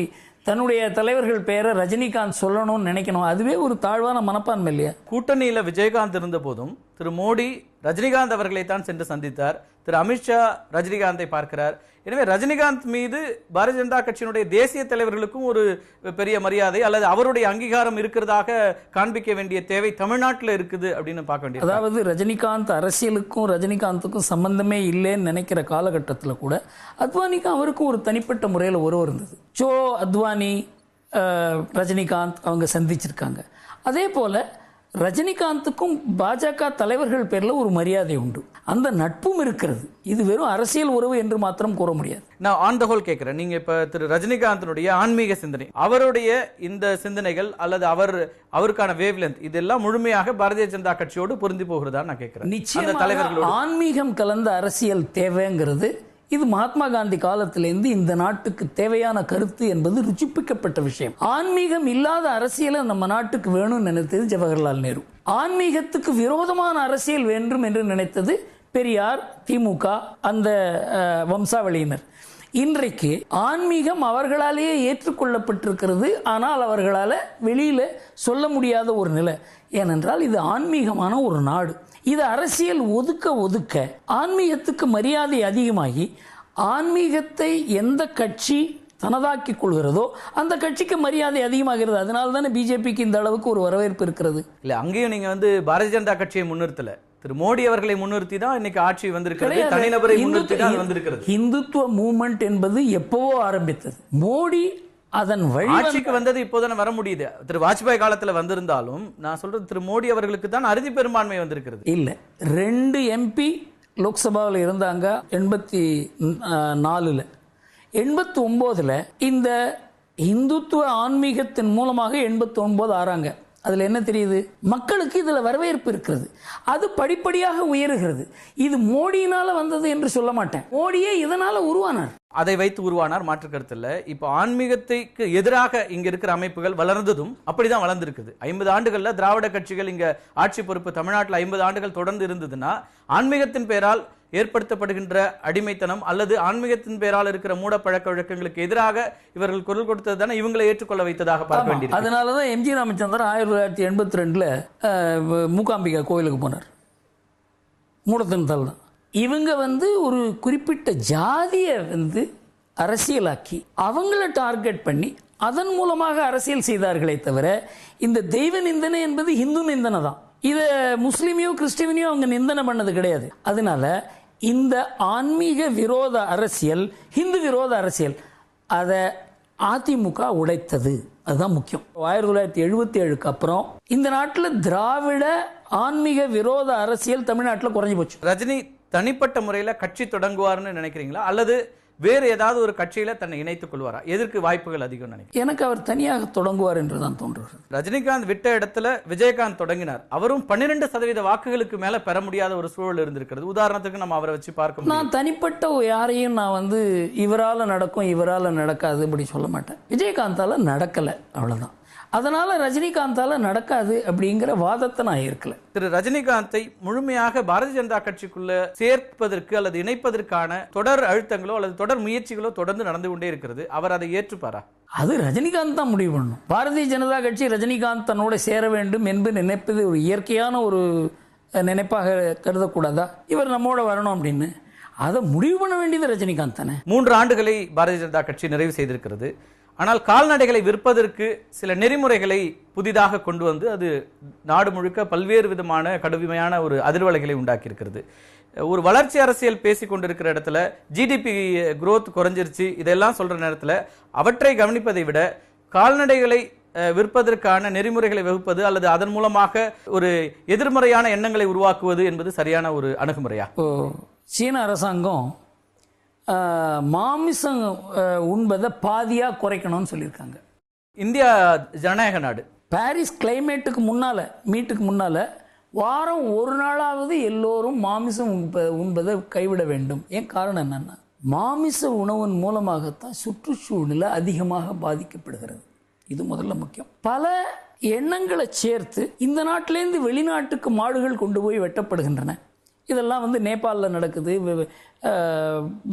தன்னுடைய தலைவர்கள் பேரை ரஜினிகாந்த் சொல்லணும்னு நினைக்கணும்? அதுவே ஒரு தாழ்வான மனப்பான்மை இல்லையா? கூட்டணியில் விஜயகாந்த் இருந்த போதும் திரு மோடி ரஜினிகாந்த் அவர்களை தான் சென்று சந்தித்தார். திரு அமித்ஷா ரஜினிகாந்தை பார்க்கிறார். எனவே ரஜினிகாந்த் மீது பாரதிய ஜனதா கட்சியினுடைய தேசிய தலைவர்களுக்கும் ஒரு பெரிய மரியாதை அல்லது அவருடைய அங்கீகாரம் இருக்கிறதாக காண்பிக்க வேண்டிய தேவை தமிழ்நாட்டில் இருக்குது அப்படின்னு பார்க்க வேண்டியது. அதாவது ரஜினிகாந்த் அரசியலுக்கும் ரஜினிகாந்துக்கும் சம்பந்தமே இல்லைன்னு நினைக்கிற காலகட்டத்தில் கூட அத்வானிக்கும் அவருக்கும் ஒரு தனிப்பட்ட முறையில் உறவு இருந்தது. ஜோ அத்வானி, ரஜினிகாந்த் அவங்க சந்திச்சிருக்காங்க. அதே போல ரஜினிகாந்துக்கும் பாஜக தலைவர்கள் பேரில் ஒரு மரியாதை உண்டு, அந்த நட்பும் இருக்கிறது. இது வெறும் அரசியல் உறவு என்று மாத்திரம் கூற முடியாது. நான் ஆன் த ஹோல் கேட்கிறேன். நீங்க இப்ப திரு ரஜினிகாந்தனுடைய ஆன்மீக சிந்தனை, அவருடைய இந்த சிந்தனைகள் அல்லது அவருக்கான வேவ் லென்த் இதெல்லாம் முழுமையாக பாரதிய ஜனதா கட்சியோடு பொருந்தி போகிறதா நான் கேட்கிறேன். நிச்சயமாக ஆன்மீகம் கலந்த அரசியல் தேவைங்கிறது இது மகாத்மா காந்தி காலத்திலிருந்து இந்த நாட்டுக்கு தேவையான கருத்து என்பது ருச்சிப்பிக்கப்பட்ட விஷயம். ஆன்மீகம் இல்லாத அரசியலை நம்ம நாட்டுக்கு வேணும்னு நினைத்தது ஜவஹர்லால் நேரு. ஆன்மீகத்துக்கு விரோதமான அரசியல் வேண்டும் என்று நினைத்தது பெரியார், திமுக, அந்த வம்சாவளியினர். இன்றைக்கு ஆன்மீகம் அவர்களாலேயே ஏற்றுக்கொள்ளப்பட்டிருக்கிறது, ஆனால் அவர்களால் வெளியில சொல்ல முடியாத ஒரு நிலை. ஏனென்றால் இது ஆன்மீகமான ஒரு நாடு. இது அரசியல் ஒதுக்க ஆன்மீகத்துக்கு மரியாதை அதிகமாகி ஆன்மீகத்தை எந்த கட்சி தனதாக்கிக் கொள்கிறதோ அந்த கட்சிக்கு மரியாதை அதிகமாகிறது. அதனால தானே பிஜேபிக்கு இந்த அளவுக்கு ஒரு வரவேற்பு இருக்கிறது. இல்ல, அங்கேயும் நீங்க வந்து பாரதிய ஜனதா கட்சியை முன்னிறுத்தல, திரு மோடி அவர்களை முன்னிறுத்தி தான் இன்னைக்கு ஆட்சி வந்திருக்கிறது, தனிநபரை முன்னிறுத்தி தான் வந்திருக்கிறது. இந்துத்துவ மூவ்மெண்ட் என்பது எப்பவோ ஆரம்பித்தது. மோடி அதன் ஆட்சிக்கு வந்தது இப்போதானே வர முடியுது. திரு வாஜ்பாய் காலத்துல வந்திருந்தாலும் நான் சொல்றது திரு மோடி அவர்களுக்கு தான் அறுதி பெரும்பான்மை வந்திருக்கிறது. இல்ல, 2 MP லோக்சபாவில் இருந்தாங்க 84ல். 89ல் இந்த இந்துத்துவ ஆன்மீகத்தின் மூலமாக 89 ஆறாங்க. அதுல என்ன தெரியுது? மக்களுக்கு இதுல வரவேற்பு இருக்கிறது. அது படிப்படியாக உயருகிறது. இது மோடியினால வந்தது என்று சொல்ல மாட்டேன். மோடியே இதனால உருவானார், அதை வைத்து உருவானார், மாற்று கருத்து இல்ல. இப்போ ஆன்மீகத்துக்கு எதிராக இங்க இருக்கிற அமைப்புகள் வளர்ந்ததும் அப்படிதான் வளர்ந்துருக்குது. 50 ஆண்டுகள்ல திராவிட கட்சிகள் இங்க ஆட்சி பொறுப்பு தமிழ்நாட்டில் 50 ஆண்டுகள் தொடர்ந்து இருந்ததுன்னா ஆன்மீகத்தின் பெயரால் ஏற்படுத்தப்படுகின்ற அடிமைத்தனம் அல்லது ஆன்மீகத்தின் பெயரால் இருக்கிற மூட பழக்க வழக்கங்களுக்கு எதிராக இவர்கள் குரல் கொடுத்தது தானே இவங்களை ஏற்றுக்கொள்ள வைத்ததாக பார்க்க வேண்டியது. அதனாலதான் எம்ஜி ராமச்சந்திரன் 1982ல் மூகாம்பிகா கோயிலுக்கு போனார். மூடத்தினத்தால் தான். இவங்க வந்து ஒரு குறிப்பிட்ட ஜாதியை வந்து அரசியலாக்கி அவங்கள டார்கெட் பண்ணி அதன் மூலமாக அரசியல் செய்தார்களே தவிர இந்த தெய்வ நிந்தனை என்பது இந்து நிந்தனை தான். இத முஸ்லிமையோ கிறிஸ்டியனையோ அவங்க நிந்தனை பண்ணது கிடையாது. அதனால இந்த ஆன்மீக விரோத அரசியல், இந்து விரோத அரசியல், அதை அதிமுக உடைத்தது. அதுதான் முக்கியம். 1977க்கு அப்புறம் இந்த நாட்டில் திராவிட ஆன்மீக விரோத அரசியல் தமிழ்நாட்டில் குறைஞ்சு போச்சு. ரஜினி தனிப்பட்ட முறையில கட்சி தொடங்குவார்னு நினைக்கிறீங்களா அல்லது வேறு ஏதாவது ஒரு கட்சியில தன்னை இணைத்துக் கொள்வாரா? எதற்கு வாய்ப்புகள் அதிகம் நினைக்கிறேன்? எனக்கு அவர் தனியாக தொடங்குவார் என்றுதான் தோன்றுகிறது. ரஜினிகாந்த் விட்ட இடத்துல விஜயகாந்த் தொடங்கினார். அவரும் 12% வாக்குகளுக்கு மேல பெற முடியாத ஒரு சூழல் இருந்திருக்கிறது. உதாரணத்துக்கு நம்ம அவரை வச்சு பார்க்க நான் தனிப்பட்ட யாரையும் நான் வந்து இவரால நடக்கும் இவரால நடக்காது அப்படி சொல்ல மாட்டேன். விஜயகாந்தால நடக்கல, அவ்வளவுதான். அதனால ரஜினிகாந்தால நடக்காது அப்படிங்கிற வாதத்தை நான் இருக்கல. திரு ரஜினிகாந்தை முழுமையாக பாரதிய ஜனதா கட்சிக்குள்ள சேர்ப்பதற்கு அல்லது இணைப்பதற்கான தொடர் அழுத்தங்களோ அல்லது தொடர் முயற்சிகளோ தொடர்ந்து நடந்து கொண்டே இருக்கிறது. அவர் அதை ஏற்றுப்பாரா? அது ரஜினிகாந்த் தான் முடிவு பண்ணணும். பாரதிய ஜனதா கட்சி ரஜினிகாந்த் தன்னோட சேர வேண்டும் என்று நினைப்பது ஒரு இயற்கையான ஒரு நினைப்பாக கருதக்கூடாதா? இவர் நம்மோட வரணும் அப்படின்னு. அதை முடிவு பண்ண வேண்டியது ரஜினிகாந்த் தானே. 3 ஆண்டுகளை பாரதிய ஜனதா கட்சி நிறைவு செய்திருக்கிறது. ஆனால் கால்நடைகளை விற்பதற்கு சில நெறிமுறைகளை புதிதாக கொண்டு வந்து அது நாடு முழுக்க பல்வேறு விதமான கடுமையான ஒரு அதிர்வலைகளை உண்டாக்கி இருக்கிறது. ஒரு வளர்ச்சி அரசியல் பேசிக் கொண்டிருக்கிற இடத்துல ஜிடிபி growth குறைஞ்சிருச்சு இதெல்லாம் சொல்ற நேரத்துல அவற்றை கவனிப்பதை விட கால்நடைகளை விற்பதற்கான நெறிமுறைகளை வகுப்பது அல்லது அதன் மூலமாக ஒரு எதிர்மறையான எண்ணங்களை உருவாக்குவது என்பது சரியான ஒரு அணுகுமுறையா? சீன அரசாங்கம் மாமிசம் உண்பதை பாதியா குறைக்கணும்னு சொல்லியிருக்காங்க. இந்தியா ஜனநாயக நாடு. பாரிஸ் கிளைமேட்டுக்கு முன்னால மீட்டுக்கு முன்னால வாரம் ஒரு நாளாவது எல்லோரும் மாமிசம் உண்பதை கைவிட வேண்டும். ஏன் காரணம் என்னன்னா மாமிச உணவின் மூலமாகத்தான் சுற்றுச்சூழல் அதிகமாக பாதிக்கப்படுகிறது. இது முதல்ல முக்கியம். பல எண்ணங்களை சேர்த்து இந்த நாட்டிலேருந்து வெளிநாட்டுக்கு மாடுகள் கொண்டு போய் வெட்டப்படுகின்றன. இதெல்லாம் நேபாளில் நடக்குது,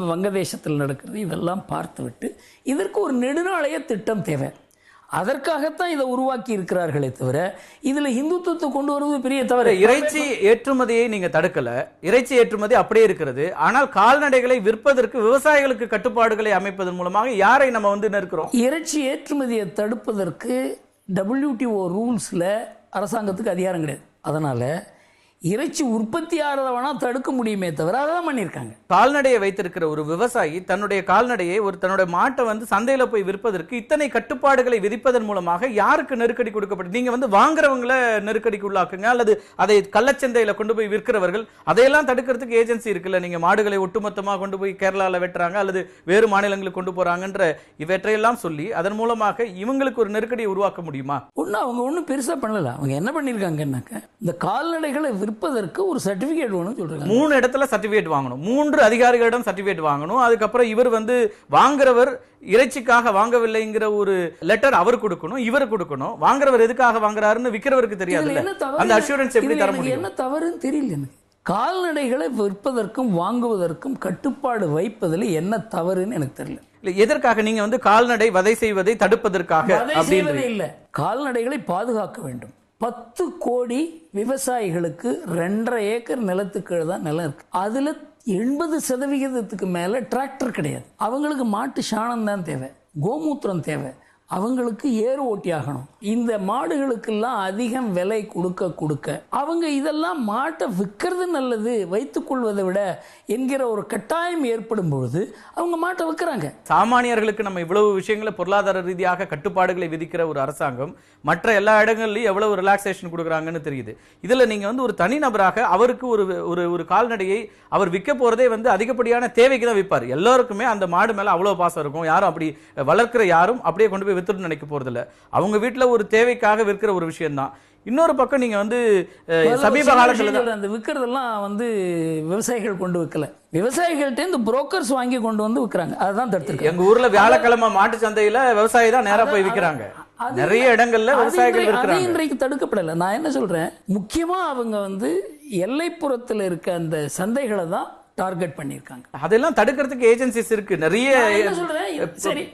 வங்கதேசத்தில் நடக்கிறது. இதெல்லாம் பார்த்துவிட்டு இதற்கு ஒரு நெடுநாளைய திட்டம் தேவை. அதற்காகத்தான் இதை உருவாக்கி இருக்கிறார்களே தவிர இதுல இந்துத்துவத்தை கொண்டு வருவது பெரிய தவறு. இறைச்சி ஏற்றுமதியை நீங்க தடுக்கல, இறைச்சி ஏற்றுமதி அப்படியே இருக்கிறது. ஆனால் கால்நடைகளை விற்பதற்கு விவசாயிகளுக்கு கட்டுப்பாடுகளை அமைப்பதன் மூலமாக யாரை நம்ம நெருக்கிறோம்? இறைச்சி ஏற்றுமதியை தடுப்பதற்கு WTO ரூல்ஸ்ல அரசாங்கத்துக்கு அதிகாரம் கிடையாது. அதனால இறைச்சி உற்பத்தி ஆகிறதவனா தடுக்க முடியுமே தவிர அதான் பண்ணியிருக்காங்க. கால்நடையை வைத்திருக்கிற ஒரு விவசாயி தன்னுடைய கால்நடையை தன்னுடைய மாட்டை சந்தையில போய் விற்பதற்கு இத்தனை கட்டுப்பாடுகளை விதிப்பதன் மூலமாக யாருக்கு நெருக்கடி கொடுக்கப்படும்? நீங்க வாங்குறவங்களை நெருக்கடிக்கு உள்ளாக்குங்க, அல்லது அதை கள்ளச்சந்தையில கொண்டு போய் விற்கிறவர்கள் அதையெல்லாம் தடுக்கிறதுக்கு ஏஜென்சி இருக்குல்ல. நீங்க மாடுகளை ஒட்டுமொத்தமாக கொண்டு போய் கேரளால வெட்டுறாங்க அல்லது வேறு மாநிலங்களுக்கு கொண்டு போறாங்கன்ற இவற்றையெல்லாம் சொல்லி அதன் மூலமாக இவங்களுக்கு ஒரு நெருக்கடியை உருவாக்க முடியுமா? அவங்க ஒன்றும் பெருசா பண்ணல. அவங்க என்ன பண்ணிருக்காங்கன்னாக்க இந்த கால்நடைகளை விற்பதற்கு ஒரு சர்டிபிகேட் வேணும்னு சொல்றாங்க. 3 இடத்துல சர்டிபிகேட் வாங்கணும், 3 அதிகாரிகளிடம் சர்டிபிகேட் வாங்கணும். அதுக்கப்புறம் இவர் வாங்குறவர் இறைச்சிக்காக வாங்கவில்லைங்கிற ஒரு லெட்டர் அவர் கொடுக்கணும், இவர் கொடுக்கணும். வாங்குறவர் எதுக்காக வாங்குறாருன்னு விற்கிறவருக்கு தெரியாது. அந்த அஷூரன்ஸ் எப்படி தர முடியும்? என்ன தவறுன்னு தெரியல எனக்கு. கால்நடைகளை விற்பதற்கும் வாங்குவதற்கும் கட்டுப்பாடு வைப்பதில் என்ன தவறுன்னு எனக்கு தெரியல. எதற்காக நீங்க கால்நடை வதை செய்வதை தடுப்பதற்காக அப்படின்னு இல்ல, கால்நடைகளை பாதுகாக்க வேண்டும். 10 கோடி விவசாயிகளுக்கு 2.5 ஏக்கர் நிலத்துக்கு தான் நிலம் இருக்கு. அதுல 80% மேல டிராக்டர் கிடையாது. அவங்களுக்கு மாட்டு சாணம் தான் தேவை, கோமூத்திரம் தேவை, அவங்களுக்கு ஏறு ஓட்டி ஆகணும். இந்த மாடுகளுக்கெல்லாம் அதிகம் விலை கொடுக்க அவங்க இதெல்லாம் மாட்டை விற்கிறது நல்லது வைத்துக் கொள்வதை விட என்கிற ஒரு கட்டாயம் ஏற்படும் பொழுது அவங்க மாட்டை விற்கிறாங்க. சாமானியர்களுக்கு நம்ம இவ்வளவு விஷயங்களை பொருளாதார ரீதியாக கட்டுப்பாடுகளை விதிக்கிற ஒரு அரசாங்கம் மற்ற எல்லா இடங்கள்லயும் எவ்வளவு ரிலாக்ஸேஷன் கொடுக்குறாங்கன்னு தெரியுது. இதுல நீங்க ஒரு தனிநபராக அவருக்கு ஒரு கால்நடையை அவர் விற்க போறதே அதிகப்படியான தேவைக்கு தான் விற்பார். எல்லாருக்குமே அந்த மாடு மேல அவ்வளவு பாசம் இருக்கும். யாரும் அப்படி வளர்க்கிற யாரும் அப்படியே கொண்டு போய் வித்துட்டு நினைக்க போறதில்ல. அவங்க வீட்டுல ஒரு தேவைக்காக விற்கிற ஒரு விஷயம் தான். இன்னொரு பக்கம் நீங்க சமீப காலத்துல அந்த விற்கிறதெல்லாம் விவசாயிகள் கொண்டு விற்கல, விவசாயிகள்ட்ட இந்த புரோக்கர்ஸ் வாங்கி கொண்டு விற்கிறாங்க. அதுதான் தடுத்திருக்கு. எங்க ஊர்ல வியாழக்கிழமை மாட்டு சந்தையில விவசாயி தான் நேரா போய் விற்கிறாங்க. நிறைய இடங்கள்ல விவசாயிகள் விற்கிறாங்க. இன்றைக்கு தடுக்கப்படல. நான் என்ன சொல்றேன், முக்கியமா அவங்க எல்லைப்புறத்தில் இருக்க அந்த சந்தைகளை தான் டார்கெட் பண்ணிருக்காங்க. அதெல்லாம் தடுக்கிறதுக்கு ஏஜென்சிஸ் இருக்கு நிறைய. சரி,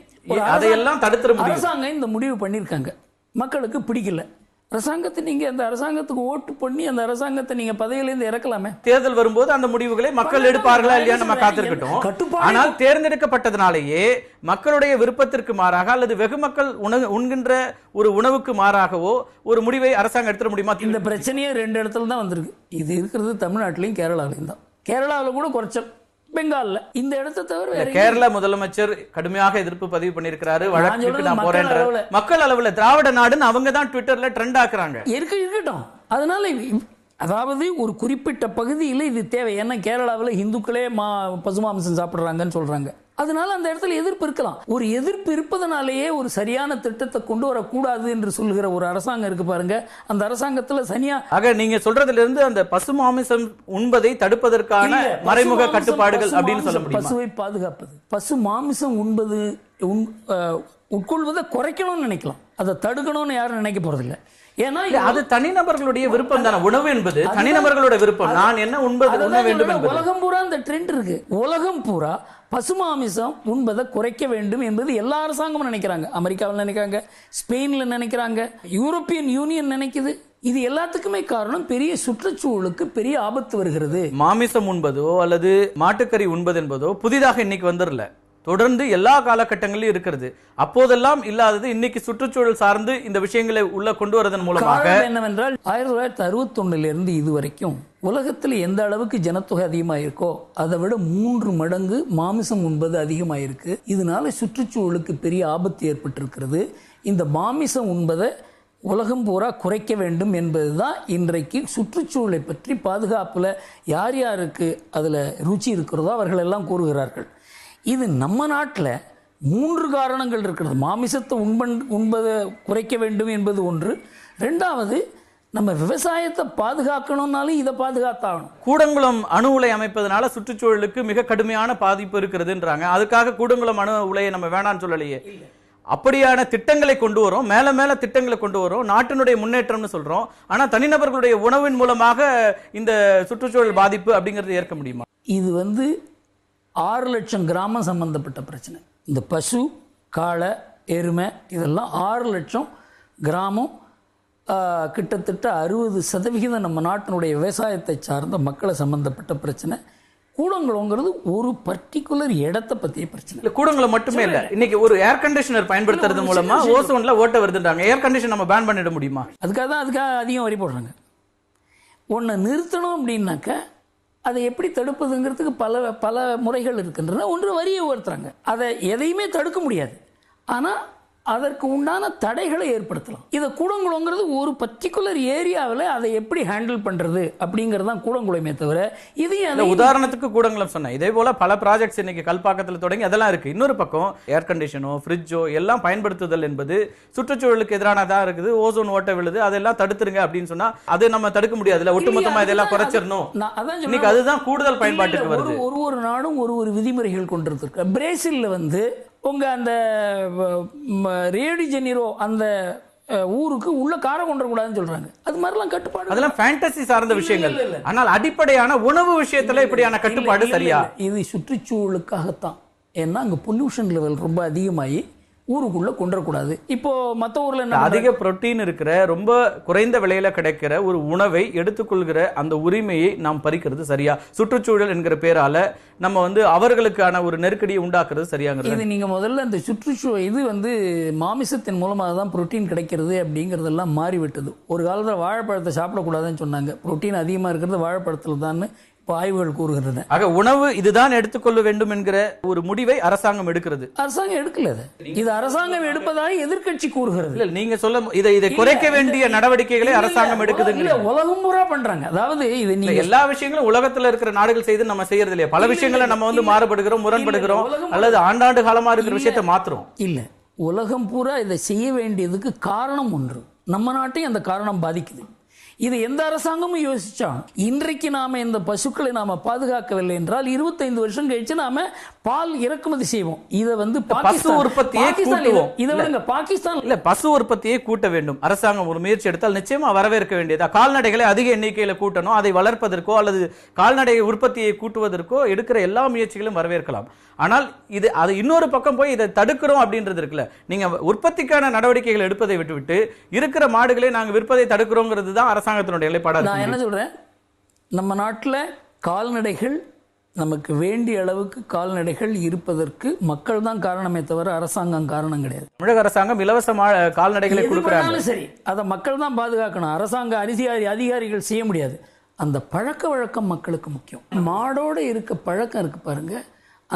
அதையெல்லாம் தடுத்துற முடியும். அரசாங்கம் இந்த முடிவு பண்ணிருக்காங்க, மக்களுக்கு பிடிக்கல. அரசாங்கத்தை நீங்க அந்த அரசாங்கத்துக்கு ஓட்டு பண்ணி அந்த அரசாங்கத்தை நீங்க பதவியிலிருந்து இறக்கலாமே. தேர்தல் வரும்போது அந்த முடிவுகளை மக்கள் எடுப்பார்களா இல்லையா நம்ம காத்திருக்கட்டும். ஆனால் தேர்ந்தெடுக்கப்பட்டதனாலேயே மக்களுடைய விருப்பத்திற்கு மாறாக அல்லது வெகு மக்கள் உண்கின்ற ஒரு உணவுக்கு மாறாகவோ ஒரு முடிவை அரசாங்கம் எடுத்துட முடியுமா? இந்த பிரச்சனையே 2 இடத்துல தான் வந்திருக்கு. இது இருக்கிறது தமிழ்நாட்டிலையும் கேரளாவிலையும் தான். கேரளாவில் கூட குறைச்சல், பெங்கால்ல இந்த இடத்தை தவிர கேரள முதலமைச்சர் கடுமையாக எதிர்ப்பு பதிவு பண்ணிருக்கிறாரு. வழக்குக்கு நான் போறேன். மக்கள் அளவுல திராவிட நாடுன்னு அவங்க தான் ட்விட்டர்ல ட்ரெண்ட் ஆக்குறாங்க. இருக்கட்டும். அதனால அதாவது ஒரு குறிப்பிட்ட பகுதியில் இது தேவை. ஏன்னா கேரளாவில் இந்துக்களே பசுமாம்சம் சாப்பிடுறாங்கன்னு சொல்றாங்க. அதனால அந்த இடத்துல எதிர்ப்பு இருக்கலாம். ஒரு எதிர்ப்பு இருப்பதனாலேயே ஒரு சரியான திட்டத்தை கொண்டு வரக்கூடாது என்று சொல்லுகிற ஒரு அரசாங்கம் இருக்கு பாருங்க. அந்த அரசாங்கத்துல சனியா நீங்க சொல்றதுல இருந்து அந்த பசு மாமிசம் உண்பதை தடுப்பதற்கான மறைமுக கட்டுப்பாடுகள் அப்படின்னு சொல்ல முடியும். பசுவை பாதுகாப்பது, பசு மாமிசம் உண்பது உட்கொள்வதை குறைக்கணும்னு நினைக்கலாம், அதை தடுக்கணும்னு யாரும் நினைக்க போறதில்லை. ஏன்னா அது தனிநபர்களுடைய விருப்பம் தானே. உணவு என்பது தனிநபர்களோட விருப்பம். நான் என்ன உண்பது உண்ண வேண்டும் என்பது. உலகம் பூரா அந்த ட்ரெண்ட் இருக்கு. உலகம் பூரா பசுமாமிசம் உண்பதை குறைக்க வேண்டும் என்பது எல்லா அரசாங்கமும் நினைக்கிறாங்க. அமெரிக்காவில் நினைக்கிறாங்க, ஸ்பெயின்ல நினைக்கிறாங்க, யூரோப்பியன் யூனியன் நினைக்குது, இது எல்லாத்துக்குமே காரணம் பெரிய சுற்றுச்சூழலுக்கு பெரிய ஆபத்து வருகிறது. மாமிசம் உண்பதோ அல்லது மாட்டுக்கறி உண்பது என்பதோ புதிதாக இன்னைக்கு வந்துடல, தொடர்ந்து எல்லா காலகட்டங்களிலும் இருக்கிறது. அப்போதெல்லாம் இல்லாதது இன்னைக்கு சுற்றுச்சூழல் சார்ந்து இந்த விஷயங்களை உள்ள கொண்டு வரதன் மூலமாக என்னவென்றால் 1961 இதுவரைக்கும் உலகத்தில் எந்த அளவுக்கு ஜனத்தொகை அதிகமாக இருக்கோ அதை விட 3 மடங்கு மாமிசம் உண்பது அதிகமாயிருக்கு. இதனால சுற்றுச்சூழலுக்கு பெரிய ஆபத்து ஏற்பட்டிருக்கிறது. இந்த மாமிசம் உண்பதை உலகம் பூரா குறைக்க வேண்டும் என்பதுதான் இன்றைக்கு சுற்றுச்சூழலை பற்றி பாதுகாப்புல யார் யாருக்கு அதுல ருச்சி இருக்கிறதோ அவர்கள் எல்லாம் கூறுகிறார்கள். இது நம்ம நாட்டில் 3 காரணங்கள் இருக்கிறது. மாமிசத்தை உண்பதை குறைக்க வேண்டும் என்பது ஒன்று. 2வது, நம்ம விவசாயத்தை பாதுகாக்கணும்னாலும் இதை பாதுகாத்தாகணும். கூடங்குளம் அணு உலை அமைப்பதனால சுற்றுச்சூழலுக்கு மிக கடுமையான பாதிப்பு இருக்கிறதுன்றாங்க. அதுக்காக கூடங்குளம் அணு உலையை நம்ம வேணான்னு சொல்லலையே. அப்படியான திட்டங்களை கொண்டு வரோம், மேல மேல திட்டங்களை கொண்டு வரோம், நாட்டினுடைய முன்னேற்றம்னு சொல்றோம். ஆனா தனிநபர்களுடைய உணவின் மூலமாக இந்த சுற்றுச்சூழல் பாதிப்பு அப்படிங்கறது ஏற்க முடியுமா? இது 6 லட்சம் கிராமம் சம்பந்தப்பட்ட பிரச்சனை. இந்த பசு, காளை, எருமை இதெல்லாம் 6 லட்சம் கிராமம், கிட்டத்தட்ட 60% நம்ம நாட்டினுடைய விவசாயத்தை சார்ந்த மக்களை சம்பந்தப்பட்ட பிரச்சனை. கூடங்குளங்கிறது ஒரு பர்டிகுலர் இடத்தை பற்றிய பிரச்சனை. கூடங்குளம் மட்டுமே இல்ல, இன்னைக்கு ஒரு ஏர் கண்டிஷனர் பயன்படுத்துறது மூலமா ஓசோன்ல ஓட்ட வருதுன்றாங்க. ஏர் கண்டிஷன் நம்ம பேன் பண்ணிட முடியுமா? அதுக்காக அதிகம் வரி போடுறாங்க. ஒன்றை நிறுத்தணும் அப்படின்னாக்க அதை எப்படி தடுப்பதுங்கிறதுக்கு பல முறைகள் இருக்கின்றன. ஒன்று, வரியை உயர்த்துறாங்க. அதை எதையுமே தடுக்க முடியாது, ஆனால் அதற்கு உண்டான தடைகளை ஏற்படுத்தலாம். இதை கூடங்குளங்கிறது ஒரு பர்டிகுலர் ஏரியாவில் அதை எப்படி ஹேண்டில் பண்றது அப்படிங்கிறது தான் கூடங்குளமே தவிர இது உதாரணத்துக்கு கூடங்குளம் சொன்னேன். இதே போல பல ப்ராஜெக்ட்ஸ் இன்னைக்கு கல்பாக்கத்தில் தொடங்கி அதெல்லாம் இருக்கு. இன்னொரு பக்கம் ஏர் கண்டிஷனோ ஃப்ரிட்ஜோ எல்லாம் பயன்படுத்துதல் என்பது சுற்றுச்சூழலுக்கு எதிரானதா இருக்குது. ஓசோன் ஓட்ட விழுது, அதெல்லாம் தடுத்துருங்க அப்படின்னு சொன்னா அது நம்ம தடுக்க முடியாதுல்ல. ஒட்டுமொத்தமா இதெல்லாம் குறைச்சிடணும். இன்னைக்கு அதுதான் கூடுதல் பயன்பாட்டுக்கு வருது. ஒரு நாடும் ஒரு விதிமுறைகள் கொண்டிருக்கு. பிரேசில்ல உங்க அந்த ரியோ டி ஜெனிரோ அந்த ஊருக்கு உள்ள காரை கொண்டு வரக்கூடாதுன்னு சொல்றாங்க. அது மாதிரிலாம் கட்டுப்பாடு, அதெல்லாம் ஃபேண்டசி சார்ந்த விஷயங்கள். ஆனால் அடிப்படையான உணவு விஷயத்துல இப்படியான கட்டுப்பாடு சரியா? இது சுற்றுச்சூழலுக்காகத்தான். ஏன்னா அங்க பொல்யூஷன் லெவல் ரொம்ப அதிகமாகி ஊருக்குள்ள கொண்டக்கூடாது. இப்போ மற்ற ஊர்ல அதிக புரோட்டீன் இருக்கிற ரொம்ப குறைந்த விலையில கிடைக்கிற ஒரு உணவை எடுத்துக்கொள்கிற அந்த உரிமையை நாம் பறிக்கிறது சரியா? சுற்றுச்சூழல் என்கிற பேரால நம்ம அவர்களுக்கான ஒரு நெருக்கடியை உண்டாக்குறது சரியாங்கிறது. இது நீங்க முதல்ல இந்த சுற்றுச்சூழல் இது மாமிசத்தின் மூலமாக தான் புரோட்டீன் கிடைக்கிறது அப்படிங்கறதெல்லாம் மாறிவிட்டது. ஒரு காலத்தில் வாழைப்பழத்தை சாப்பிடக்கூடாதுன்னு சொன்னாங்க. புரோட்டீன் அதிகமா இருக்கிறது வாழைப்பழத்தில் தான் ஆய்வுகள் கூறுகின்றன. ஆக உணவு இதுதான் எடுத்துக்கொள்ள வேண்டும் என்கிற ஒரு முடிவை அரசாங்கம் எடுக்கிறது. அரசாங்கம் எடுக்கல, இது அரசாங்கம் எடுப்பதாக எதிர்க்கட்சி கூறுகிறது. இல்ல, நீங்க சொல்ல இதை குறைக்க வேண்டிய நடவடிக்கைகளை அரசாங்கம் எடுக்குது. உலகம் பூரா பண்றாங்க. அதாவது இது நீங்க எல்லா விஷயங்களும் உலகத்துல இருக்கிற நாடுகள் செய்து நம்ம செய்யறது இல்லையா? பல விஷயங்களை நம்ம மாறுபடுகிறோம், முரண்படுகிறோம், அல்லது ஆண்டாண்டு காலமா இருக்கிற விஷயத்தை மாத்துறோம். இல்ல, உலகம் பூரா இதை செய்ய வேண்டியதுக்கு காரணம் ஒன்று. நம்ம நாட்டையும் அந்த காரணம் பாதிக்குது. இது எந்த அரசாங்கமும் யோசிச்சா இன்றைக்கு நாம இந்த பசுக்களை நாம பாதுகாக்கவில்லை என்றால் 25 வருஷம் கழிச்சு நாம பால் இறக்குமதி செய்வோம். இதை பசு உற்பத்தியை கூட்டுவோம். பாகிஸ்தான் இல்ல, பசு உற்பத்தியை கூட்ட வேண்டும். அரசாங்கம் ஒரு முயற்சி எடுத்தால் நிச்சயமா வரவேற்க வேண்டியதா. கால்நடைகளை அதிக எண்ணிக்கையில கூட்டணும். அதை வளர்ப்பதற்கோ அல்லது கால்நடை உற்பத்தியை கூட்டுவதற்கோ எடுக்கிற எல்லா முயற்சிகளும் வரவேற்கலாம். ஆனால் அது இன்னொரு பக்கம் போய் இதை தடுக்கிறோம் அப்படின்றது இருக்குல்ல. நீங்க உற்பத்திக்கான நடவடிக்கைகள் எடுப்பதை விட்டுவிட்டு இருக்கிற மாடுகளை நாங்க விற்பதை தடுக்கிறோங்கிறது தான் அரசாங்கத்தினுடைய நிலைப்பாடு. நான் என்ன சொல்றேன், நம்ம நாட்டில் கால்நடைகள் நமக்கு வேண்டிய அளவுக்கு கால்நடைகள் இருப்பதற்கு மக்கள் தான் காரணமே தவிர அரசாங்கம் காரணம் கிடையாது. தமிழக அரசாங்கம் இலவச கால்நடைகளை கொடுக்கிறாங்க. சரி, அதை மக்கள் தான் பாதுகாக்கணும். அரசாங்க அதிகாரிகள் செய்ய முடியாது. அந்த பழக்க வழக்கம் மக்களுக்கு முக்கியம். மாடோட இருக்க பழக்கம் இருக்கு பாருங்க,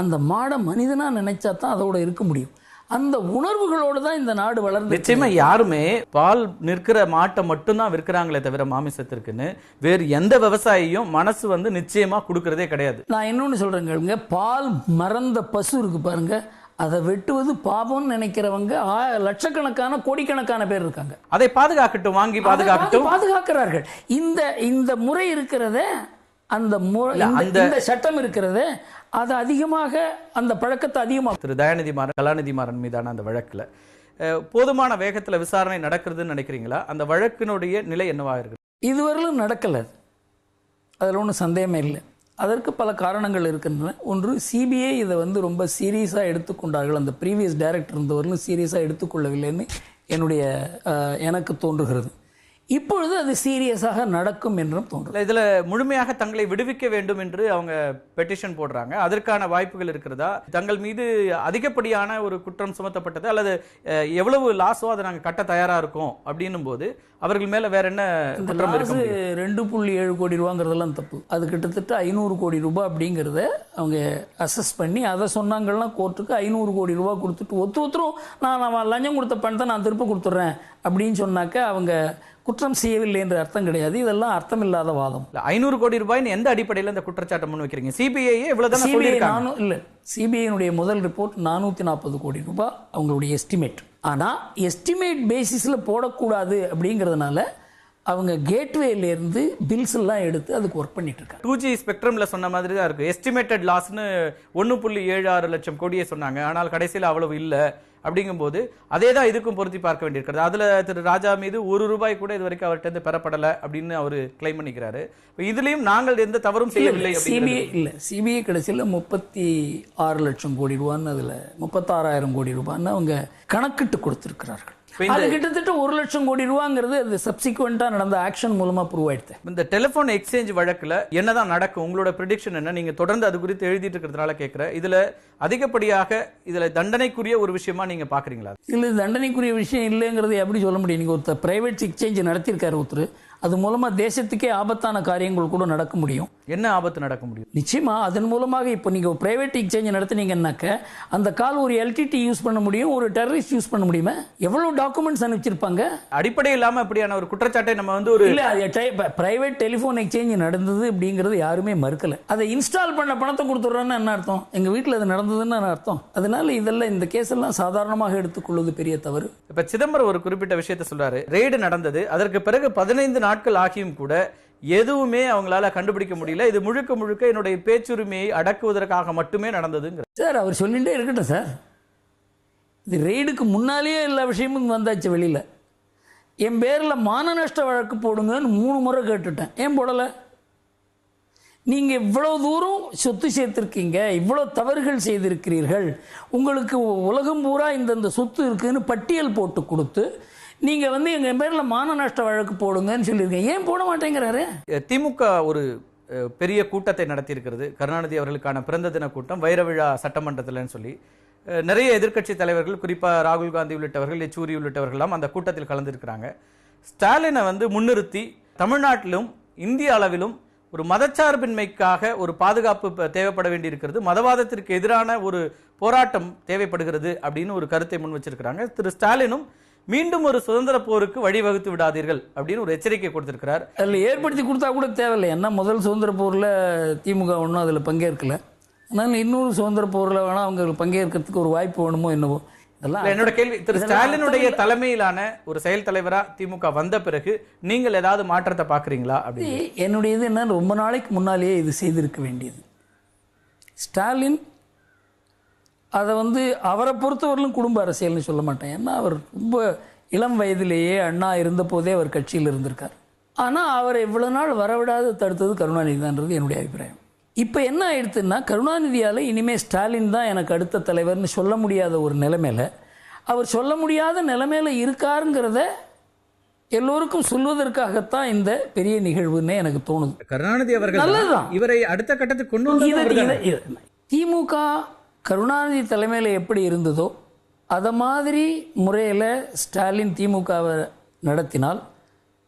அந்த மாடை மனிதனா நினைச்சா தான் அதோட இருக்க முடியும். அந்த உணர்வுகளோடு தான் இந்த நாடு வளர்ந்து. நிச்சயமா யாருமே பால் நிற்கிற மாட்டை மட்டும்தான் விற்கிறாங்களே தவிர மாமிசத்திற்குன்னு வேறு எந்த விவசாயியும் மனசு நிச்சயமா கொடுக்கறதே கிடையாது. நான் இன்னொன்னு சொல்றேங்க, பால் மறந்த பசு இருக்கு பாருங்க, அதை வெட்டுவது பாவம்னு நினைக்கிறவங்க லட்சக்கணக்கான கோடிக்கணக்கான பேர் இருக்காங்க. அதை பாதுகாக்கட்டும், வாங்கி பாதுகாக்கிறார்கள். இந்த முறை இருக்கிறத, அந்த சட்டம் இருக்கிறது, அது அதிகமாக அந்த பழக்கத்தை அதிகமாக. திரு தயாநிதி மாறன், கலாநிதி மாறன் மீதான அந்த வழக்குல போதுமான வேகத்துல விசாரணை நடக்கிறதுன்னு நினைக்கிறீங்களா? அந்த வழக்கினுடைய நிலை என்னவாக இருக்கு? இதுவரையிலும் நடக்கல, அதுல ஒன்றும் சந்தேகமே இல்லை. அதற்கு பல காரணங்கள் இருக்கின்றன. ஒன்று, சிபிஐ இதை ரொம்ப சீரியஸாக எடுத்துக்கொண்டார்கள். அந்த ப்ரீவியஸ் டைரக்டர் இருந்தவர்களும் சீரியஸாக எடுத்துக்கொள்ளவில்லைன்னு எனக்கு தோன்றுகிறது. இப்பொழுது அது சீரியஸாக நடக்கும் என்றும் தோன்றும். இதுல முழுமையாக தங்களை விடுவிக்க வேண்டும் என்று அவங்க பெட்டிஷன் போடுறாங்க. அதற்கான வாய்ப்புகள் இருக்கிறதா? தங்கள் மீது அதிகப்படியான ஒரு குற்றம் சுமத்தப்பட்டது அல்லது எவ்வளவு லாஸோ அதை நாங்க கட்ட தயாரா இருக்கோம் அப்படின்னும் போது அவர்கள் மேல வேற என்ன குற்றம் இருக்க முடியும்? 2.7 கோடி ரூபாங்கிறதெல்லாம் தப்பு. அது கிட்டத்தட்ட 500 கோடி ரூபாய் அப்படிங்கிறத அவங்க அசஸ் பண்ணி அதை சொன்னாங்கன்னா கோர்ட்டுக்கு 500 கோடி ரூபாய் கொடுத்துட்டு ஒருத்தரும் நான் லஞ்சம் கொடுத்த பணத்தை நான் திருப்ப கொடுத்துட்றேன் அப்படின்னு சொன்னாக்க அவங்க குற்றம் செய்யவில்லை என்ற அர்த்தம் கிடையாது. இதெல்லாம் அர்த்தமில்லாத வாதம். 500 கோடி ரூபாய் எந்த அடிப்படையில் இந்த குற்றச்சாட்டை முன் வைக்கிறீங்க? சிபிஐ இவ்வளவுதான் சொல்லியிருக்காங்க. இல்ல, சிபிஐனுடைய முதல் ரிப்போர்ட் 440 கோடி ரூபாய் அவங்களுடைய எஸ்டிமேட். ஆனா எஸ்டிமேட் பேசிஸ்ல போடக்கூடாது அப்படிங்கிறதுனால அவங்க கேட்வேல இருந்து பில்ஸ் எல்லாம் எடுத்து அதுக்கு ஒர்க் பண்ணிட்டு இருக்காங்க. 2G ஸ்பெக்ட்ரம்ல சொன்ன மாதிரி தான் இருக்கு. எஸ்டிமேட்டட் லாஸ்னு 1.76 லட்சம் கோடியை சொன்னாங்க. ஆனால் கடைசியில் அவ்வளவு இல்ல. அப்படிங்கும்போது அதே தான் இதுக்கும் பொருத்தி பார்க்க வேண்டியிருக்கிறது. அதுல திரு ராஜா மீது ₹1 கூட இது வரைக்கும் அவர்கிட்ட இருந்து பெறப்படல அப்படின்னு அவர் கிளைம் பண்ணிக்கிறாரு. இதுலயும் நாங்கள் எந்த தவறும் செய்யவில்லை. சிபிஐ கடைசியில் 36 லட்சம் கோடி ரூபான்னு அதுல 36,000 கோடி ரூபான்னு அவங்க கணக்கிட்டு கொடுத்திருக்கிறார்கள். அது கிட்டத்தட்ட 1 லட்சம் கோடி ரூபாங்கிறது அது சப்சிக்வெண்டா நடந்த ஆக்ஷன் மூலமா ப்ரூவ் ஆயிடுது. இந்த டெலிபோன் எக்ஸ்சேஞ்ச் வழக்குல என்னதான் நடக்கும்? உங்களோட ப்ரெடிக்ஷன் என்ன? நீங்க தொடர்ந்து அது குறித்து எழுதிட்டு இருக்கிறதுனால கேட்கிறேன். இதுல அதிகப்படியாக இதுல தண்டனைக்குரிய ஒரு விஷயமா நீங்க பாக்குறீங்களா? இல்ல, தண்டனைக்குரிய விஷயம் இல்லைங்கிறது எப்படி சொல்ல முடியும்? நீங்க ஒருத்தர் பிரைவேட் எக்ஸ்சேஞ்ச் நடத்திருக்காரு ஒருத்தர், அது மூலமா தேசத்துக்கே ஆபத்தான காரியங்கள் கூட நடக்க முடியும். என்ன ஆபத்து நடக்க முடியும்? நிச்சயமா அதன் மூலமாக இப்போ நீங்க பிரைவேட் எக்ஸ்சேஞ்ச் நடத்தினீங்கன்னாக்க அந்த கால் ஒரு எல்டிடி யூஸ் பண்ண முடியும், ஒரு டெரரிஸ்ட் யூஸ் பண்ண முடியுமா? எவ்வளவு டாக்குமெண்ட்ஸ் அனுப்பிச்சிருப்பாங்க. அடிப்படை இல்லாம அப்படியான ஒரு குற்றச்சாட்டை நம்ம வந்து ஒரு இல்ல பிரைவேட் டெலிபோன் எக்ஸ்சேஞ்ச் நடந்தது அப்படிங்கிறது யாருமே மறுக்கல. அதை இன்ஸ்டால் பண்ண பணத்தை கொடுத்துட்றோன்னு என்ன அர்த்தம்? எங்க வீட்டில் அது நடந்ததுன்னு அர்த்தம். அதனால இதெல்லாம் இந்த கேஸ் எல்லாம் சாதாரணமாக எடுத்துக்கொள்வது பெரிய தவறு. இப்ப சிதம்பரம் ஒரு குறிப்பிட்ட விஷயத்தை சொல்றாரு. ரெய்டு நடந்தது, அதற்கு பிறகு 15 நாட்கள் ஆகியும் கூட எதுவுமே அவங்களால கண்டுபிடிக்க முடியல. இது முழுக்க முழுக்க என்னுடைய பேச்சுரிமையை அடக்குவதற்காக மட்டுமே நடந்ததுங்க சார். அவர் சொல்லிட்டே இருக்கட்டும் சார். இது ரெய்டுக்கு முன்னாலேயே எல்லா விஷயமும் வந்தாச்சு வெளியில. என் பேர்ல மான நஷ்ட வழக்கு போடுங்கன்னு 3 முறை கேட்டுட்டேன். ஏன் போடல? நீங்க இவ்வளவு தூரம் சொத்து சேர்த்திருக்கீங்க, இவ்வளவு தவறுகள் செய்திருக்கிறீர்கள், உங்களுக்கு உலகம் பூரா இந்த சொத்து இருக்குன்னு பட்டியல் போட்டு கொடுத்து நீங்க வந்து எங்க பேர்ல மான நஷ்ட வழக்கு போடுங்கன்னு சொல்லியிருக்கீங்க. ஏன் போட மாட்டேங்கிறாரு? திமுக ஒரு பெரிய கூட்டத்தை நடத்தி இருக்கிறது. கருணாநிதி அவர்களுக்கான பிறந்த தின கூட்டம் வைரவிழா சட்டமன்றத்தில்னு சொல்லி நிறைய எதிர்க்கட்சி தலைவர்கள், குறிப்பா ராகுல் காந்தி உள்ளிட்டவர்கள், யெச்சூரி உள்ளிட்டவர்கள் அந்த கூட்டத்தில் கலந்திருக்கிறாங்க. ஸ்டாலினை வந்து முன்னிறுத்தி தமிழ்நாட்டிலும் இந்திய அளவிலும் ஒரு மதச்சார்பின்மைக்காக ஒரு பாதுகாப்பு தேவைப்பட வேண்டி இருக்கிறது, மதவாதத்திற்கு எதிரான ஒரு போராட்டம் தேவைப்படுகிறது அப்படின்னு ஒரு கருத்தை முன் வச்சிருக்கிறாங்க. திரு ஸ்டாலினும் மீண்டும் ஒரு சுதந்திர போருக்கு வழிவகுத்து விடாதீர்கள் அப்படின்னு ஒரு எச்சரிக்கை கொடுத்திருக்கிறார். அதில் ஏற்படுத்தி கொடுத்தா கூட தேவையில்லை. ஏன்னா முதல் சுதந்திர போரில் திமுக ஒன்றும் அதில் பங்கேற்கல. அதனால இன்னொரு சுதந்திர போரில் வேணா அவங்க பங்கேற்கிறதுக்கு ஒரு வாய்ப்பு வேணுமோ என்னவோ. இதெல்லாம் என்னோட கேள்வி. திரு ஸ்டாலினுடைய தலைமையிலான ஒரு செயல் தலைவரா திமுக வந்த பிறகு நீங்கள் ஏதாவது மாற்றத்தை பாக்குறீங்களா? அப்படி என்னுடைய இது என்ன, ரொம்ப நாளைக்கு முன்னாலேயே இது செய்திருக்க வேண்டியது. ஸ்டாலின் அதை வந்து அவரை பொறுத்தவரையிலும் குடும்ப அரசியல்னு சொல்ல மாட்டேன். ஏன்னா அவர் ரொம்ப இளம் வயதிலேயே அண்ணா இருந்த போதே அவர் கட்சியில் இருந்திருக்கார். ஆனால் அவரை இவ்வளவு நாள் வரவிடாது தடுத்தது கருணாநிதி தான்ன்றது என்னுடைய அபிப்பிராயம். இப்போ என்ன ஆயிடுத்துன்னா, கருணாநிதியால் இனிமேல் ஸ்டாலின் தான் எனக்கு அடுத்த தலைவர்னு சொல்ல முடியாத ஒரு நிலைமையில, அவர் சொல்ல முடியாத நிலைமையில இருக்காருங்கிறத எல்லோருக்கும் சொல்வதற்காகத்தான் இந்த பெரிய நிகழ்வுன்னு எனக்கு தோணுது. கருணாநிதி அவர்கள் நல்லதுதான் இவரை அடுத்த கட்டத்துக்கு கொண்டு திமுக கருணாநிதி தலைமையில் எப்படி இருந்ததோ அதை மாதிரி முறையில் ஸ்டாலின் திமுகவை நடத்தினால்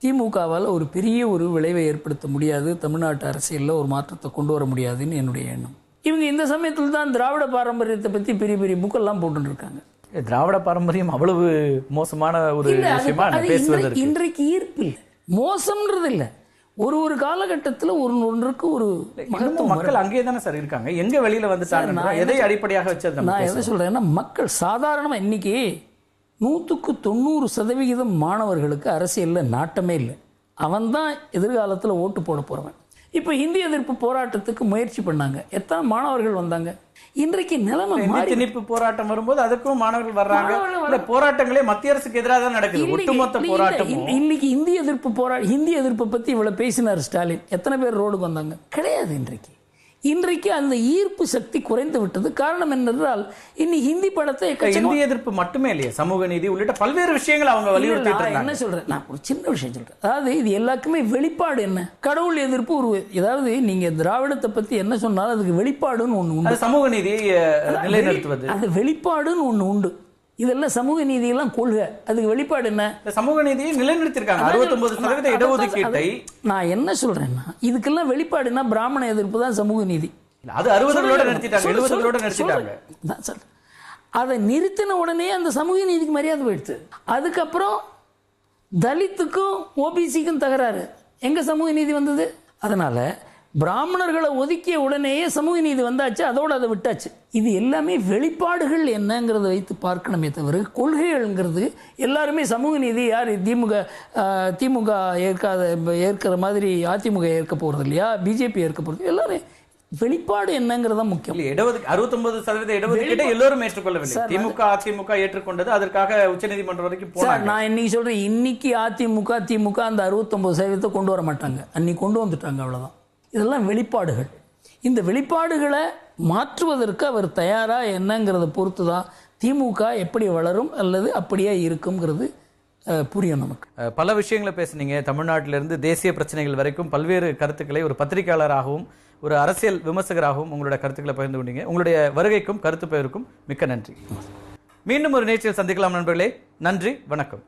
திமுகவால் ஒரு பெரிய ஒரு விளைவை ஏற்படுத்த முடியாது, தமிழ்நாட்டு அரசியலில் ஒரு மாற்றத்தை கொண்டு வர முடியாதுன்னு என்னுடைய எண்ணம். இவங்க இந்த சமயத்தில் தான் திராவிட பாரம்பரியத்தை பற்றி பெரிய பெரிய புக்கெல்லாம் போட்டுருக்காங்க. திராவிட பாரம்பரியம் அவ்வளவு மோசமான ஒரு விஷயமா பேசுவது இன்றைக்கு ஈர்ப்பு இல்லை, மோசம்ன்றது இல்லை. ஒரு காலகட்டத்தில் ஒன்றுக்கு ஒரு மக்கள் அங்கே தானே சார் இருக்காங்க, எங்க வெளியில வந்துட்டாங்க, எதை அடிப்படையாக வச்சது? நான் எதை சொல்றேன்னா, மக்கள் சாதாரணமா இன்னைக்கு 100% மாணவர்களுக்கு அரசியல்ல நாட்டமே இல்லை. அவன் தான் எதிர்காலத்தில் ஓட்டு போட போறவன். இப்ப இந்திய எதிர்ப்பு போராட்டத்துக்கு முயற்சி பண்ணாங்க, எத்தனை மாணவர்கள் வந்தாங்க? இன்றைக்கு நிலைமை திணிப்பு போராட்டம் வரும்போது அதுக்கும் மாணவர்கள் வர்றாங்க. போராட்டங்களே மத்திய அரசுக்கு எதிராக தான் நடக்குது, ஒட்டுமொத்த போராட்டம். இன்னைக்கு இந்திய எதிர்ப்பை பத்தி இவ்வளவு பேசினார் ஸ்டாலின். எத்தனை பேர் ரோடுக்கு வந்தாங்க? கிடையாது. இன்றைக்கு இன்றைக்கு அந்த ஈர்ப்பு சக்தி குறைந்து விட்டது. காரணம் என்னென்றால் இன்னி ஹிந்தி படத்தை இந்தி எதிர்ப்பு மட்டுமே இல்லையா, சமூக நீதி உள்ளிட்ட பல்வேறு விஷயங்கள் அவங்க வலியுறுத்திட்டு என்ன சொல்றேன், நான் ஒரு சின்ன விஷயம் சொல்றேன். அதாவது இது எல்லாருக்குமே வெளிப்பாடு என்ன, கடவுள் எதிர்ப்பு ஒரு, ஏதாவது நீங்க திராவிடத்தை பத்தி என்ன சொன்னாலும் அதுக்கு வெளிப்பாடுன்னு ஒண்ணு உண்டு. சமூக நீதியை நிலைநிறுத்துவது, அது வெளிப்பாடுன்னு ஒண்ணு உண்டு. இதெல்லாம் சமூக நீதி எல்லாம் கொள்கை, அதுக்கு வெளிப்பாடு என்ன? சமூக நீதியை நிலைநிறுத்திருக்காங்க. 69% இடஒதுக்கீட்டை. நான் என்ன சொல்றேன்னா இதுக்கெல்லாம் வெளிப்பாடுனா பிராமண எதிர்ப்பு தான் சமூக நீதி. அது 60களோட நிறுத்திட்டாங்க, 70களோட நிறுத்திட்டாங்க. அதை நிறுத்தின உடனே அந்த சமூக நீதிக்கு மரியாதை போயிடுச்சு. அதுக்கப்புறம் தலித்துக்கும் ஓபிசிக்கும் தகராறு, எங்க சமூக நீதி வந்தது? அதனால பிராமணர்களை ஒதுக்கிய உடனேயே சமூக நீதி வந்தாச்சு, அதோடு அதை விட்டாச்சு. இது எல்லாமே வெளிப்பாடுகள் என்னங்கிறத வைத்து பார்க்கணுமே தவிர கொள்கைகள்ங்கிறது எல்லாருமே சமூக நீதி யார் திமுக ஏற்கிற மாதிரி அதிமுக ஏற்க போறது இல்லையா, பிஜேபி ஏற்க போறது, எல்லாரும் வெளிப்பாடு என்னங்கிறத முக்கியம். 69% இடஒதுக்கீட்டை எல்லோரும் ஏற்றுக்கொள்ளவில்லை. திமுக அதிமுக ஏற்றுக்கொண்டது, அதற்காக உச்சநீதிமன்றம் வரைக்கும் போனாங்க. நான் இன்னைக்கு சொல்றேன், இன்னைக்கு அதிமுக திமுக அந்த 69% கொண்டு வர மாட்டாங்க, அன்னைக்கு கொண்டு வந்துட்டாங்க, அவ்வளவுதான். இதெல்லாம் வெளிப்பாடுகள். இந்த வெளிப்பாடுகளை மாற்றுவதற்கு அவர் தயாரா என்னங்கிறத பொறுத்து தான் திமுக எப்படி வளரும் அல்லது அப்படியே இருக்குங்கிறது புரியும் நமக்கு. பல விஷயங்களை பேசுனீங்க. தமிழ்நாட்டிலிருந்து தேசிய பிரச்சனைகள் வரைக்கும் பல்வேறு கருத்துக்களை ஒரு பத்திரிகையாளராகவும் ஒரு அரசியல் விமர்சகராகவும் உங்களுடைய கருத்துக்களை பகிர்ந்து கொண்டீங்க. உங்களுடைய வருகைக்கும் கருத்து பெயருக்கும் மிக்க நன்றி. மீண்டும் ஒரு நிகழ்ச்சியில் சந்திக்கலாம் நண்பர்களே. நன்றி, வணக்கம்.